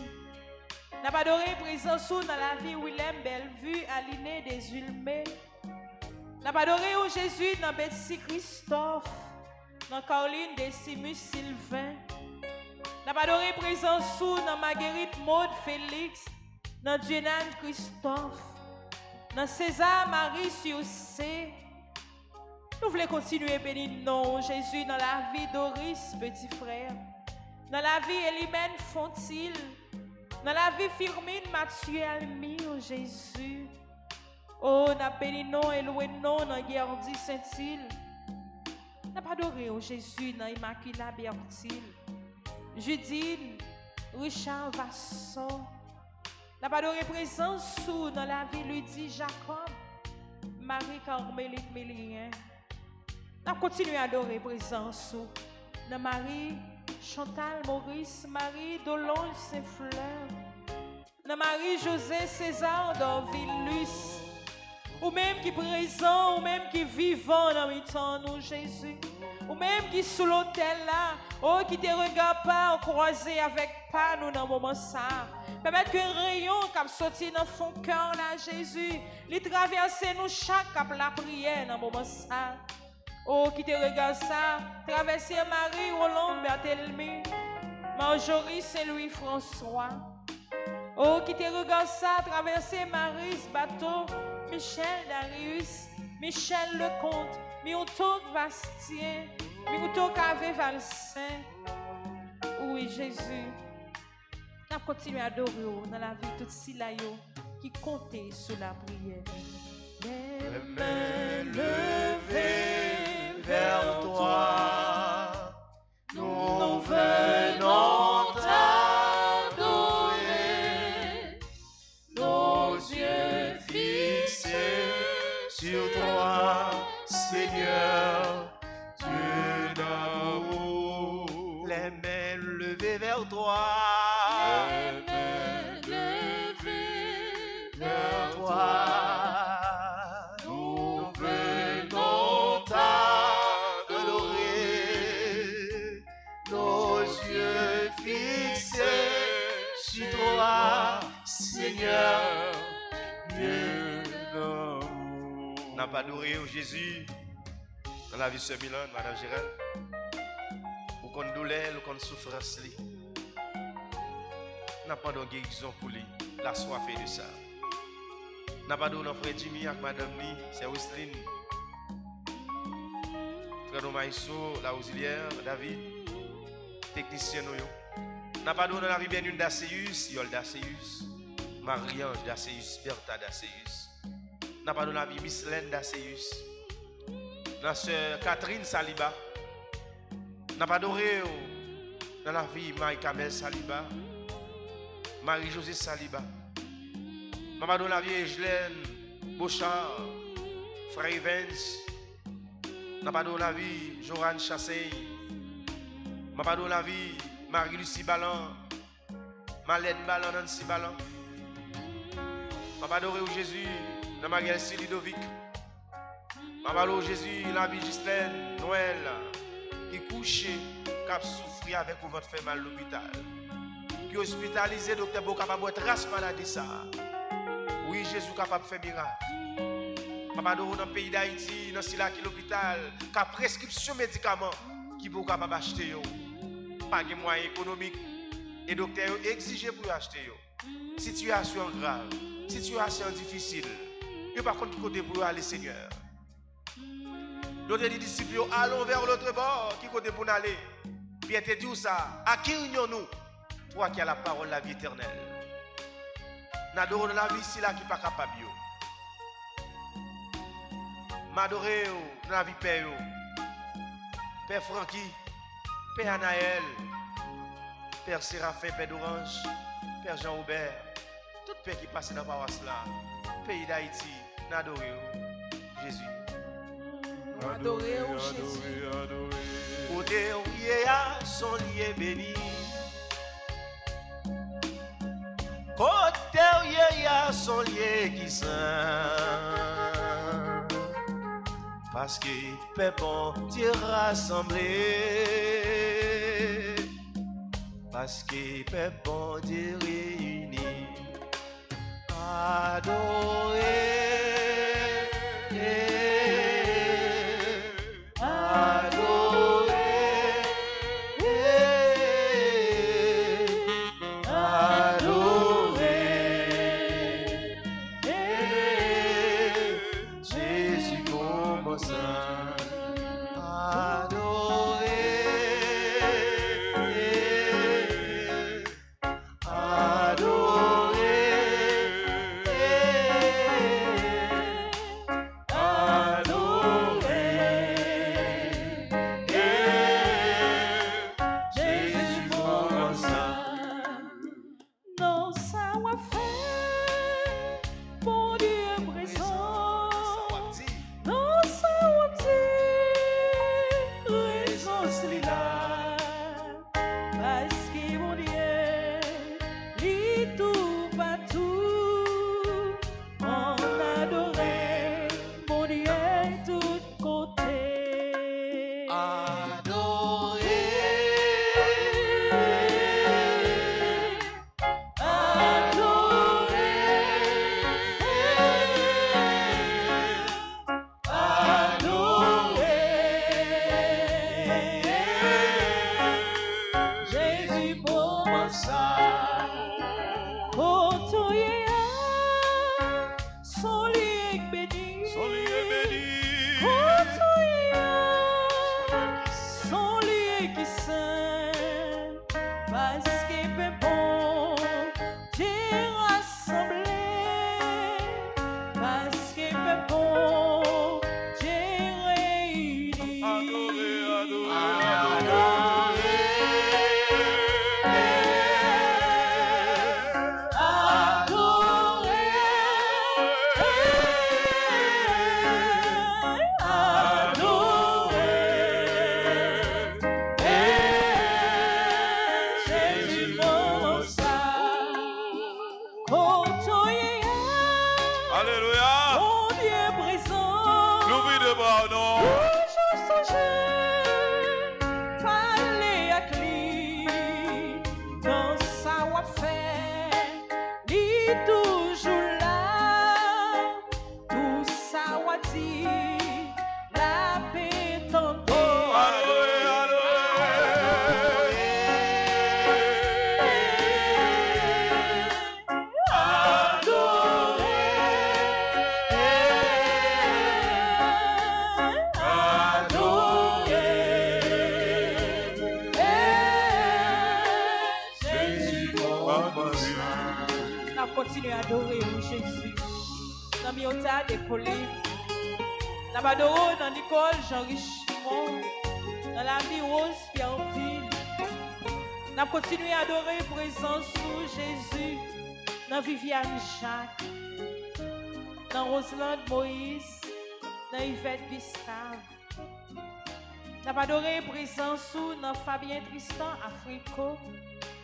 on a adoré la présence dans la vie Willem Bellevue, Aline Desulmé. On a adoré Jésus dans Betsy Christophe, dans Caroline Decimus Sylvain. On a adoré la présence dans Marguerite Maud Félix, dans Dienan Christophe, dans César Marie Sioussé. Nous voulons continuer à bénir non Jésus dans la vie Doris, petit frère, dans la vie Elimène Fontil, dans la vie Firmine Mathieu Almi, oh Jésus. Oh, n'a béni non et loué non dans Guerdi Saint-Il. N'a pas adoré oh Jésus dans Immaculée Bertil, Judine, Richard Vasson. N'a pas adoré présence sous dans la vie Ludie Jacob, Marie-Carmélite Mélien. N'a continué à adorer présence sous dans Marie Chantal Maurice, Marie Dolonge Saint-Fleur, dans Marie-José César d'Orville-Luce, ou même qui présent, ou même qui vivant dans le temps, nous Jésus, ou même qui sous l'autel là, oh qui te regarde pas, croisé avec pas nous dans le moment ça. Permettre qu'un rayon qui sorti dans son cœur là, Jésus, lui traverse nous chaque cap la prière dans le moment ça. Oh, qui te regarde ça, traverser Marie, Roland, Berthelmy, Marjorie, Saint-Louis, François. Oh, qui te regarde ça, traverser Marie, Bateau, Michel Darius, Michel Lecomte, Mioto Bastien, Mioto Cavé Valsin. Oui, Jésus. On continue à adorer dans la vie toute si là qui comptait sur la prière. Les mains levées vers toi, nous venons t'adorer. Nos yeux fixés sur toi, Seigneur, Dieu d'amour. Les mains levées vers toi. Les mains levées vers toi. Nous venons t'adorer. Nos yeux fixés sur toi, Seigneur, Dieu d'amour. N'a pas adoré Jésus dans la vie de Sœur Milan, Madame Gérald. Ou qu'on douleur, ou qu'on souffrance. N'a pas de guérison pour lui, la soif fait de ça. N'a pas de frère Jimmy avec Madame Ni, c'est Westline. Frère Maïso, la auxiliaire, David, technicien nous. N'a pas de la vie bien une d'Asseus, Yol d'Asseus, Marie-Ange d'Asseus, Bertha d'Asseus. N'a pas de la vie Miss Len d'Asseus. La sœur Catherine Saliba. N'a pas adoré dans la vie Marie-Camel Saliba. Marie-Josée Saliba. Maman dans la vie Egelaine Beauchard, Frère Evans, N'a pas de la vie, Joran Chassey. N'a pas de la vie, Marie-Lucie Ballan. Malène Ballan, Nancy Ballan. N'a pas de Jésus, dans Marie-Lucie Ludovic. N'a pas de Jésus, la vie Gislaine, Noël, qui couche, qui a souffert avec votre fait mal à l'hôpital. Qui est hospitalisé, docteur Bo capable de trace maladie ça. Oui, Jésus capable de faire miracle. Papa dans le pays d'Haïti, dans le l'hôpital, qui a prescription médicaments qui peut capable acheter yo. Pas de moyens économiques et docteur exigé pour acheter yo. Situation grave, situation difficile. Et par contre qui côté pour aller Seigneur. L'autre disciples allons vers l'autre bord, qui côté pour aller. Pierre te dit ça, à qui unions-nous? Toi qui as la parole de la vie éternelle. N'adorons la vie ici là qui n'est pas capable. M'adorer dans la vie Père. Père Francky, Père Anaël, Père Séraphin, Père d'Orange, Père Jean-Aubert, tout Père qui passe dans la paroisse là, pays d'Haïti, n'adorez Jésus. Adorez Jésus. Côté où à son lieu béni. Côté où y a son lieu qui saint. Parce que peuple t'y rassemblé. Parce que peuple t'y réuni. Adorer. Continuer à adorer Jésus. Dans Miota décollé. Dans Badoro, dans Nicole, Jean Richemont, dans la vie Rose Pierreville. Nous continuer à adorer présence sous Jésus. Dans Viviane Jacques. Dans Roselande Moïse. Dans Yvette Gustave. N'a pas adoré présence sous dans Fabien Tristan, Africo,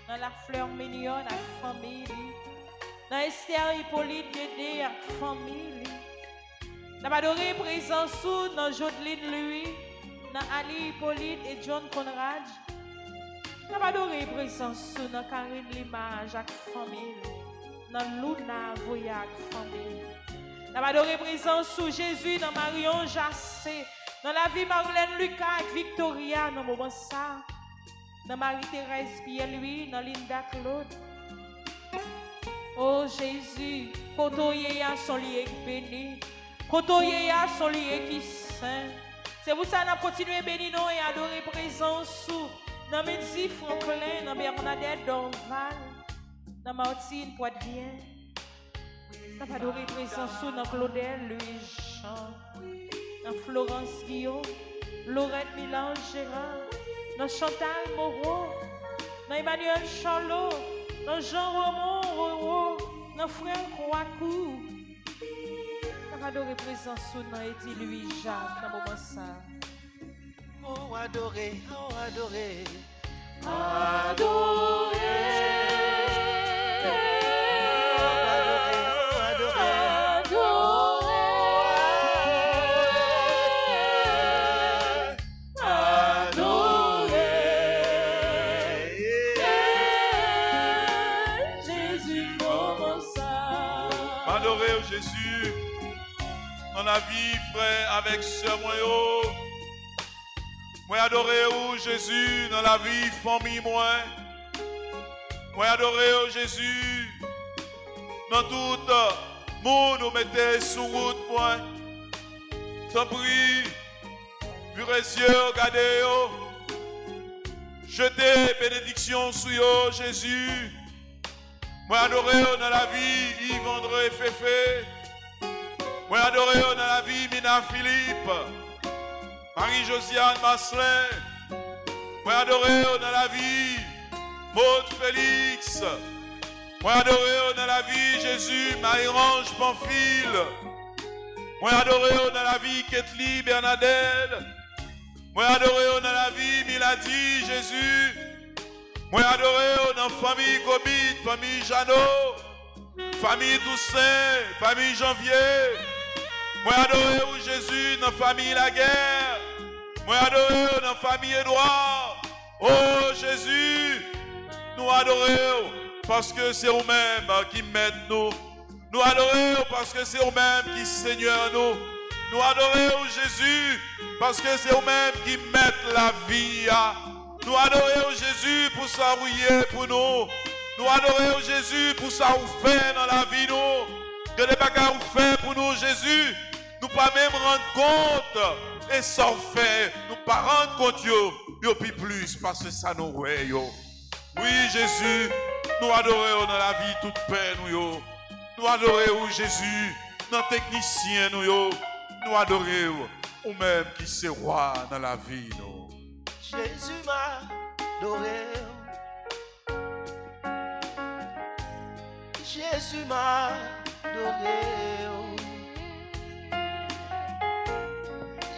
dans la fleur mignonne, la famille, dans Esther Hippolyte Dédé, la famille. N'a pas adoré présence sous dans Jodeline Louis, dans Ali Hippolyte et John Conrad. N'a pas adoré présence sous dans Karine Lima, Jacques famille, dans Luna Voyac famille. N'a pas adoré présence sous Jésus dans Marion Jassé. Dans la vie Marlène Lucas et Victoria, dans le moment ça. Dans Marie-Thérèse Pierre-Louis, dans Linda Claude. Oh Jésus, quand y a son lieu béni, quand y a son lieu qui saint. C'est pour ça qu'on a continué à bénir et adorer présence sous. Dans Médzi Franklin, dans Bernadette Dorval, dans Martine Poitvien. On a adoré présence sous dans Claudel Louis Jean. Dans Florence Guillaume, Laurette Milan Gérard, dans Chantal Moreau, dans Emmanuel Charlot, dans Jean-Romain Roro, dans Frère Kouakou. On a adoré présence sous dans Eddie Louis Jacques dans le moment ça. Oh, adoré, oh, adoré. Adoré. Jésus, dans la vie, frère, avec sœur Moyo. Moi, adoré Jésus, dans la vie, famille, moi. Moi, adoré Jésus, dans tout le monde, vous mettez sous route, moi. T'en prie, virez les yeux, regardez, jetez bénédiction sur eux, Jésus. Moi adoré dans la vie Yves André Féfé. Moi adoré dans la vie Mina Philippe. Marie-Josiane Masselin. Moi adoré dans la vie Maud Félix. Moi adoré dans la vie Jésus Marie-Ange Pamphile. Moi adoré dans la vie Ketli Bernadette. Moi adoré dans la vie Milady Jésus. Moi adoré dans la famille Gobit, famille Jeannot, famille Toussaint, famille Janvier. Moi adoré Jésus dans la famille Laguerre. Moi adoré dans la famille Édouard. Oh Jésus, nous adorons parce que c'est vous-même qui m'aide nous. Nous adorons parce que c'est vous-même qui Seigneur nous. Nous adorons Jésus parce que c'est vous-même qui mettez la vie. Nous adorons Jésus pour ça rouiller pour nous. Nous adorons Jésus pour ça vous fait dans la vie nous. Que les bagages vous fait pour nous Jésus. Nous pas même rendre compte. Et ça vous fait. Nous pas rendre compte yo puis plus parce que ça nous ouais yo. Oui Jésus. Nous adorons dans la vie toute paix nous yo. Nous adorons Jésus. Dans technicien nous yo. Nous adorons ou même qui c'est roi dans la vie nous. Jésus m'a adoré. Jésus m'a adoré.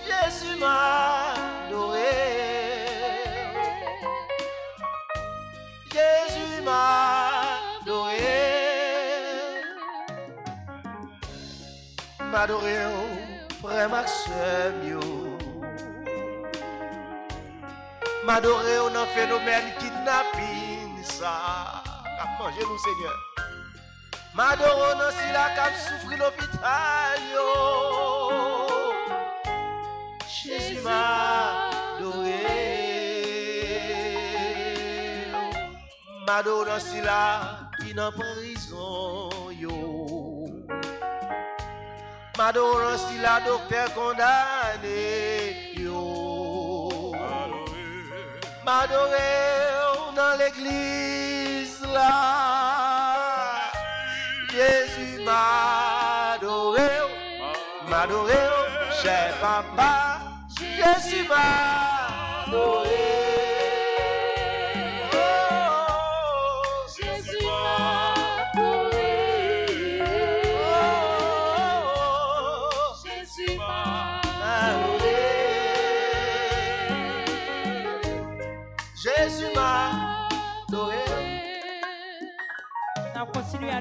Jésus m'a adoré. Jésus m'a adoré. M'adoré, frère Maxime. M'adorer on a un phénomène kidnapping ça. Mangez nous Seigneur. M'adorer on a si la cap souffrir l'hôpital yo. Jésus m'a adoré. M'adorer on si la qui en prison yo. M'adorer on si la docteur condamné yo. M'adorer dans l'église là. Jésus m'a adoré. M'adorer, cher papa. Jésus m'a adoré. Jésus m'a adoré. Jésus m'a adoré.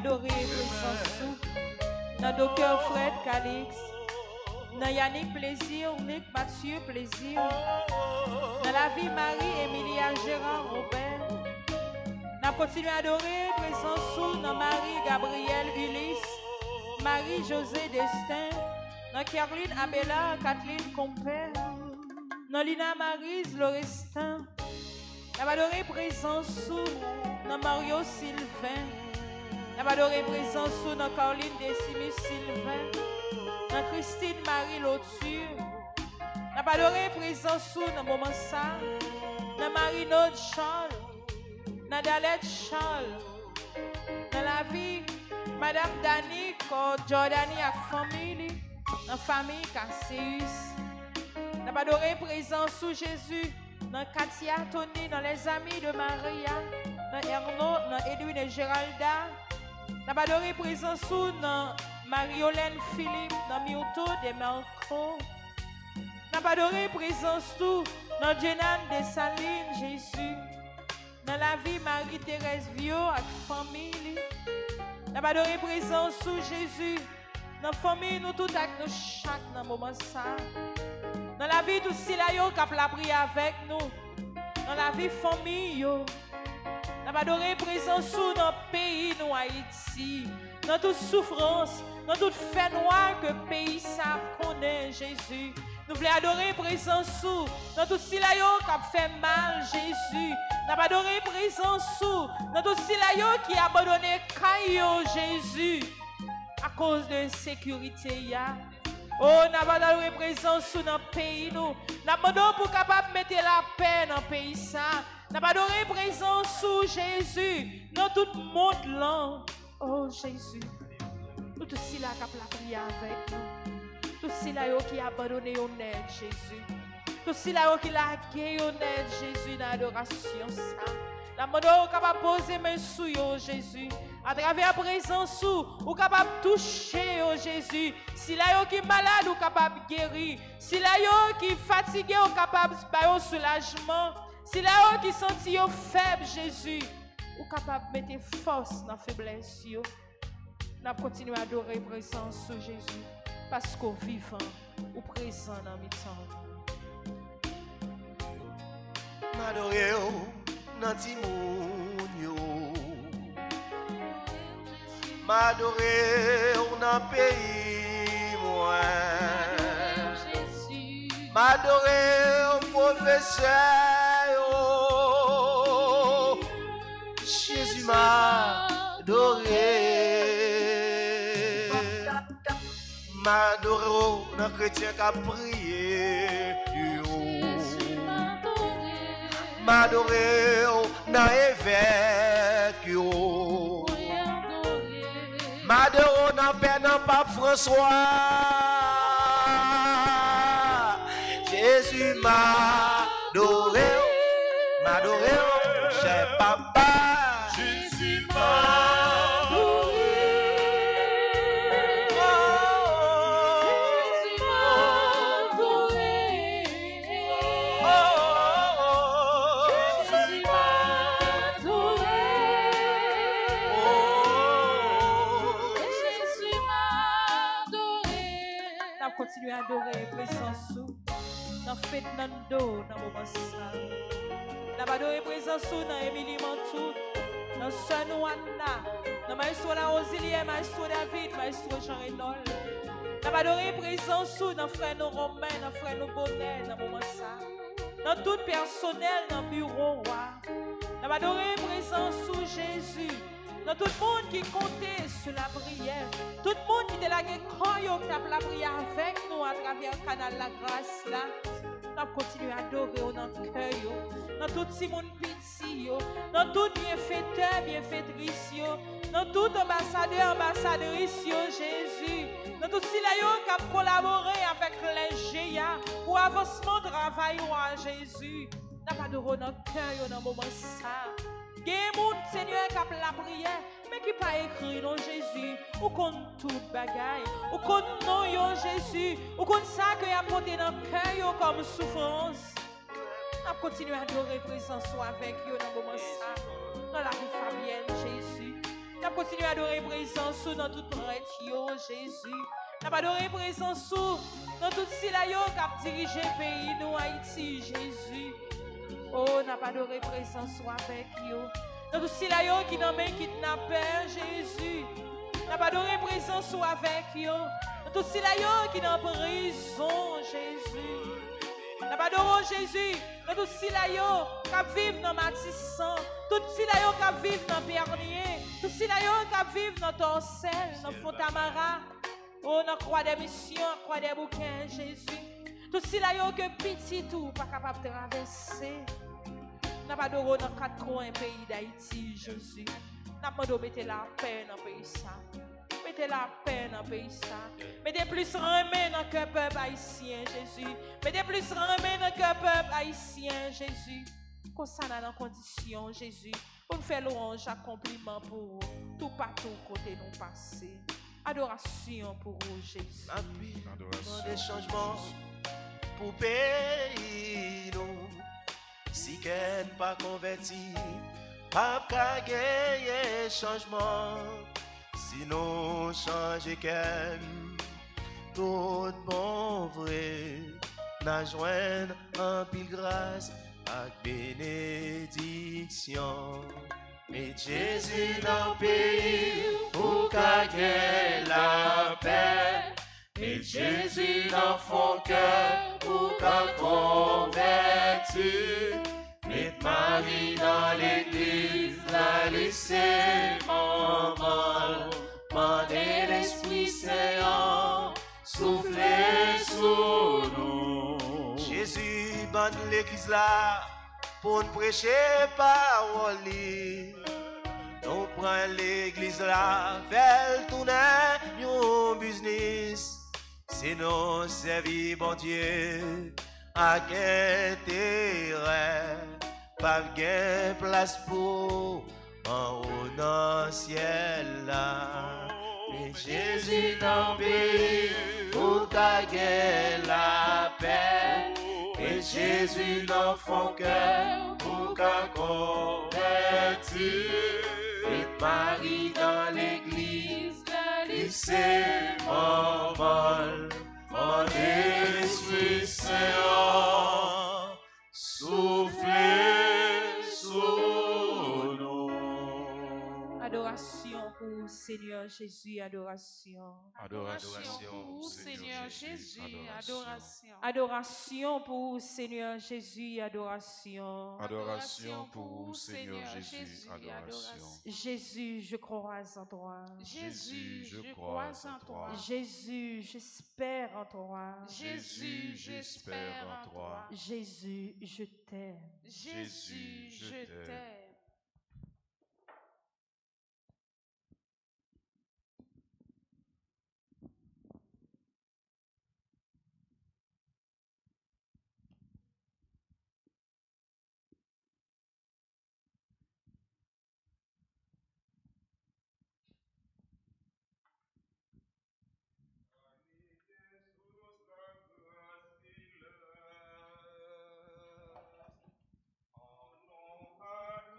adorer présence dans docteur Fred Calix, dans Yannick Plaisir, Nick Mathieu Plaisir, dans la vie Marie Emilia Gérard Robert. Nous continuons à adorer présence dans Marie Gabrielle Ulysse, Marie José Destin, dans Caroline Abella Kathleen Compère, dans Lina Marise Lorestin. Nous adoré présence dans Mario Sylvain. Nous adoré présence dans Caroline Décimus Sylvain. Dans Christine Marie Lauture. Nous adoré présence dans Moment ça. Dans Marie-Naude Charles. Dans Dalette Charles. Dans la vie, Madame Dani, Jordani avec famille. Dans famille Casseus. Nous adoré présence sous Jésus. Dans Katia, Tony, dans les amis de Maria, dans Ernaud, dans Edwin et Géralda. Nous adoré présence dans Mariolène Philippe, dans Myoto de Marco. Nous adoré présence dans Jenan Dessalines, Jésus. Dans la vie Marie-Thérèse Viau avec famille. Nous adoré présence sous Jésus. Dans la famille, nous tous avec nous chaque dans moment ça. Dans la vie de Silayo qui a la prière avec nous. Dans la vie famille. Nous avons adoré présence dans le pays, nous Haïti. Dans toute souffrance, dans toute fait noire que le pays ça connaît Jésus. Nous voulons adorer présence dans tout Silayo qui a fait mal Jésus. Nous avons adoré présence dans tout Silayo qui a abandonné Kayo Jésus. À cause de l'insécurité. Oh, nous avons adoré présence dans le pays. Nous avons adoré pour capable mettre la paix dans le pays. Nous avons adoré présence sous Jésus dans tout le monde là. Oh Jésus. Tout ceci là qui a la prière avec nous. Tout ceci là qui a abandonné au aide Jésus. Tout ceci là qui a gagné au aide Jésus dans l'adoration. Nous avons adoré capable poser mes sous Jésus. À travers la présence, ou capable de toucher oh Jésus. Si là qui est malade, ou capable de guérir. Si là qui est fatigué, ou capable de faire un soulagement. Si là qui senti faible, Jésus, ou capable de mettre force dans la faiblesse. Nous continuons à adorer la présence de Jésus. Parce qu'au vivant, ou présent dans mes temps. M'adorer dans Timounio. M'adorer dans le pays, moi. M'adorer au professeur. Jésus m'a adoré. M'adorer dans le chrétien qui a prié. M'adorer dans l'évêque. M'adorer dans le père dans Pape François. Jésus m'a adoré. M'adorer, cher papa. Jésus m'a adoré. Jésus m'a adoré. Jésus m'a adoré. Jésus m'a adoré. Nous continuons à adorer présence sous. Nous faisons dans le moment ça. Nous adoré présence sous dans Émilie Mantou. Dans Sœur Wanda. Dans Maestro la Rosilier, Maestro David, Maestro Jean-Renold. Nous adoré présence sous dans Frère nous Romain, dans Frère nous Bonnet, dans moment ça. Dans tout personnel dans le bureau. Nous adoré présence sous Jésus. Dans tout le monde qui comptait sur la prière. Tout le monde qui était là, quand il a la prière avec nous à travers le canal La Grâce là. Nous continuons à adorer dans le cœur, dans tout le monde petit, dans tout bienfaiteur, bienfaitrice, dans tout ambassadeur, ambassadrice, Jésus, dans tout ceux qui ont collaboré avec les GIA pour avancement de travail, Jésus. Nous adorons dans le cœur, dans le moment ça. Il y a des gens, Seigneur, qui ont la prière, mais qui pas écrit non Jésus. Ou compte tout bagaille. Ou compte non Jésus. Ou compte ça que y a porté dans le cœur comme souffrance. On continue à adorer présence avec vous dans le moment ça. Dans la vie Fabienne, Jésus. N'a continué à adorer présence dans toute prêtre, yo, Jésus. N'a pas adoré présence dans toute silayo qui a dirigé le pays, nous, Haïti, Jésus. Oh, n'a pas adoré présence avec yo. Dans tout silayo qui n'a même kidnappé, Jésus. N'a pas adoré présence avec yo. Dans tout silayo qui dans prison, Jésus. N'a pas adoré Jésus. Dans tout silayo qui vivent dans Matissan. Tout silayo qui vivent dans Bernier. Tout silayo qui vivent dans Torcel, dans Fontamara. Oh, dans Croix des Missions, Croix des Bouquins, Jésus. Tout silayo que petit tout pas capable de traverser. N'a pas adoré dans 4 coins pays d'Haïti, Jésus. N'a pas adoré mettre la paix dans le pays ça. Mettez la paix dans le pays ça. Mettez plus remède dans le cœur peuple haïtien, Jésus. Mettez plus remède dans le cœur peuple haïtien, Jésus. Qu'on s'en a dans condition, Jésus. Pour nous faire louange, accomplissement pour vous. Tout partout côté nous passer. Adoration pour vous, Jésus. Adoration. Des changements pour pays nous. Si qu'elle pas converti, pas qu'à gagner changement. Sinon changer qu'elle, tout bon vrai, n'a joindre en pile grâce avec bénédiction. Mais Jésus dans le pays pour gagner la paix. Mais Jésus dans son cœur pour convertir. Mais Marie dans l'église la laisser maman. Mandez l'Esprit Saint souffler sur nous. Jésus bande l'église là pour nous prêcher parole. Nous prenons l'église là, fait tourner un business. C'est nous servir bon Dieu à intérêt. Pas de place pour en haut dans le ciel là. Mais Jésus dans le pays pour gagner la paix. Et Jésus dans son cœur pour convertir. Et Marie dans l'église, c'est maman. Mon Esprit Saint, soufflez sur nous. Adoration pour Seigneur Jésus, adoration. Adoration pour Seigneur Jésus, adoration. Adoration pour Seigneur Jésus, adoration. Adoration pour Seigneur Jésus, adoration. Jésus, je crois en toi. Jésus, je crois en toi. Jésus, j'espère en toi. Jésus, j'espère en toi. Jésus, je t'aime. Jésus, je t'aime.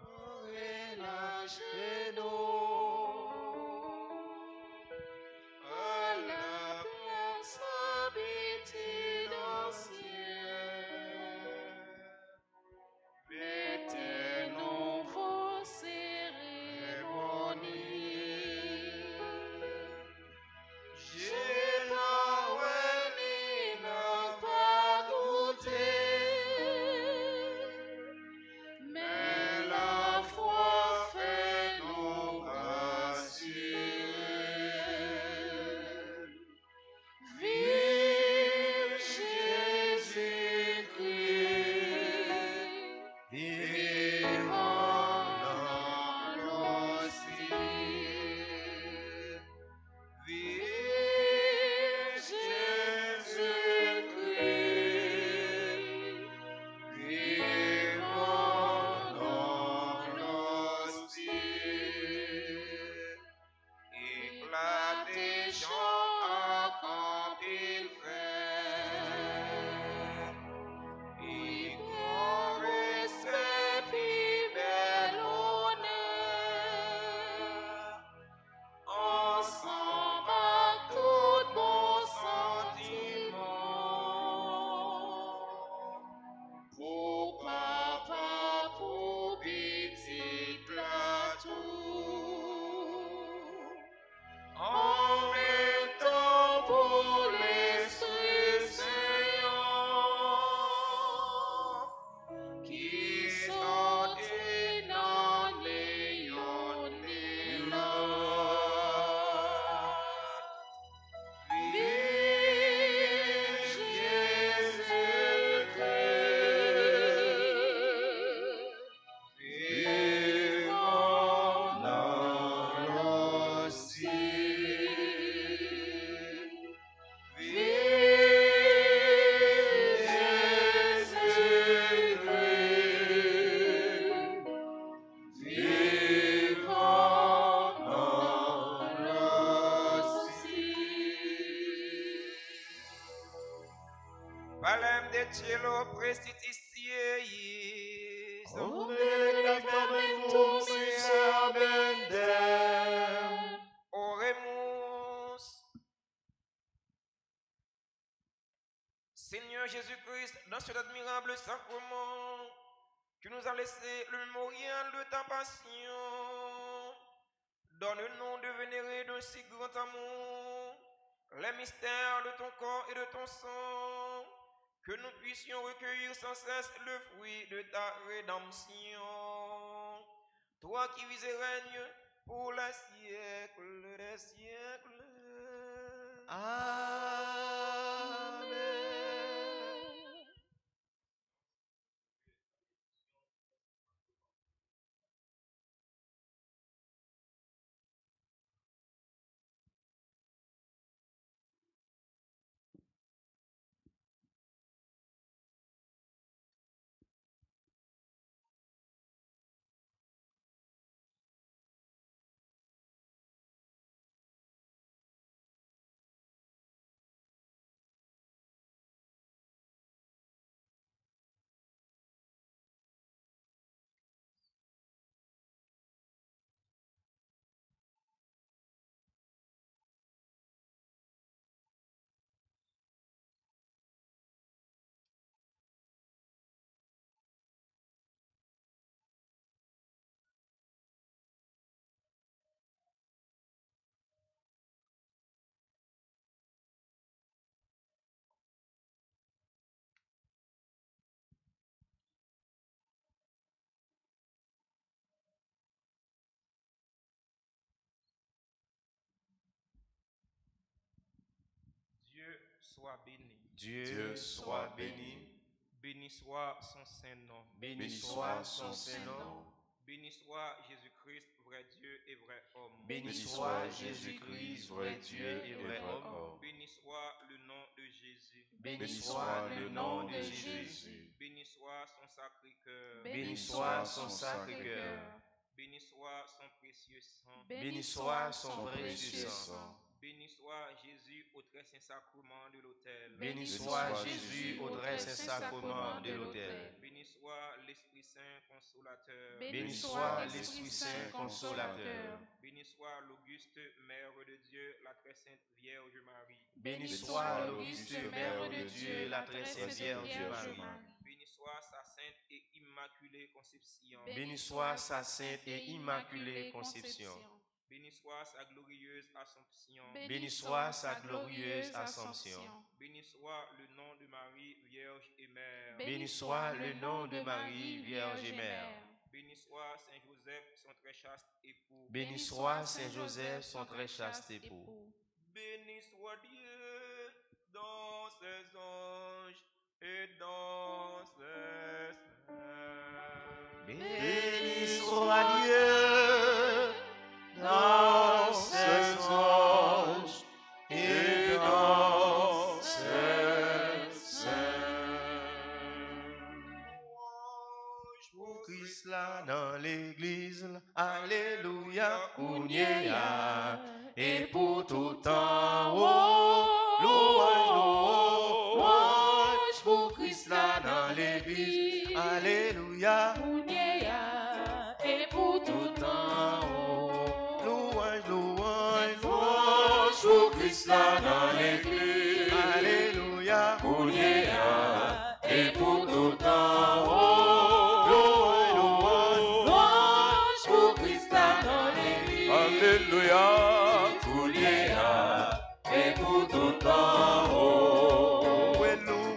Oh, Valem de cielo prestitistieis. Omnibus abendem. Oremus. Seigneur Jésus-Christ, dans cet admirable sacrement, tu nous as laissé le mémorial de ta passion. Donne-nous de vénérer d'un si grand amour les mystères de ton corps et de ton sang, que nous puissions recueillir sans cesse le fruit de ta rédemption. Toi qui vis et règnes pour les siècles des siècles. Amen. Dieu soit béni. Dieu soit béni. Béni soit son saint nom. Béni soit son saint nom. Béni soit Jésus-Christ, vrai Dieu et vrai homme. Béni soit Jésus-Christ, vrai Dieu et vrai homme. Béni soit le nom de Jésus. Béni soit le nom de Jésus. Béni soit son sacré-cœur. Béni soit son sacré-cœur. Béni soit son précieux sang. Béni soit son précieux sang. Béni soit Jésus au très saint sacrement de l'autel. Béni soit Jésus au très saint sacrement de l'autel. Béni soit l'Esprit Saint consolateur. Béni soit l'Esprit Saint consolateur. Béni soit l'auguste Mère de Dieu, la très sainte Vierge Marie. Béni soit l'auguste Mère de Dieu, la très sainte Vierge Marie. Béni soit sa sainte et immaculée conception. Béni soit sa sainte et immaculée conception. Béni soit sa glorieuse Assomption. Béni soit sa glorieuse Assomption. Béni soit le nom de Marie, Vierge et Mère. Béni soit le nom de Marie, Vierge et Mère. Béni soit Saint Joseph, son très chaste époux. Béni soit Saint Joseph, son très chaste époux. Béni soit Dieu dans ses anges et dans ses saints. Béni soit Dieu dans ses anges et dans ses saints. Pour Christ là dans l'église, alléluia, Ounia, et pour tout en haut, louange, pour Christ là dans l'église, alléluia, Ounia, et pour tout en haut. Pour Christ là dans l'église, alléluia, Ounia, et pour tout en haut, louange, pour Christ là dans l'église, alléluia, Ounia, et pour tout en haut,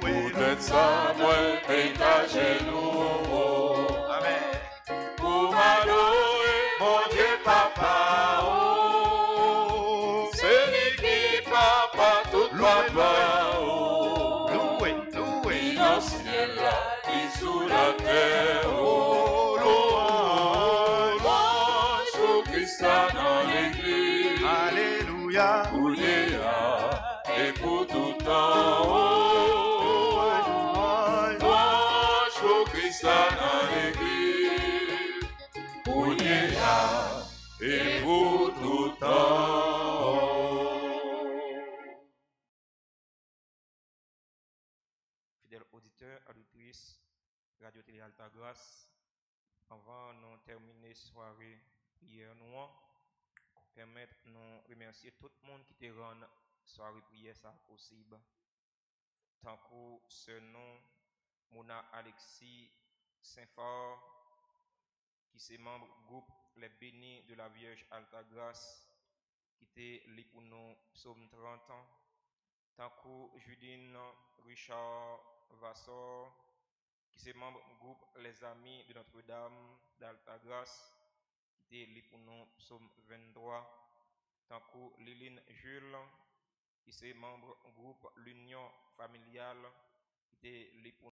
pour d'être ça, moi, et à genoux, amen, pour m'adorer, mon Dieu, papa, loué, dans le ciel là et sous la terre, louange au Christ là dans l'église, alléluia, Ounéa, et pour tout temps, louange au Christ fidèles auditeurs, auditrices, Radio Télé Alta Grâce, avant de terminer soirée prière nous, permettre nous remercier tout le monde qui te rend soirée prière ça possible. Tant que ce nom, Mona Alexis Saint-Fort, qui est membre du groupe Les Bénis de la Vierge Alta Grâce, qui était là pour nous psaume 30 ans. Tant que Judine Richard Vassor, qui est membre du groupe Les Amis de Notre-Dame d'Alta Grâce, qui était là pour nous psaume 23. Tant que Liline Jules, qui est membre du groupe L'Union Familiale, qui était là pour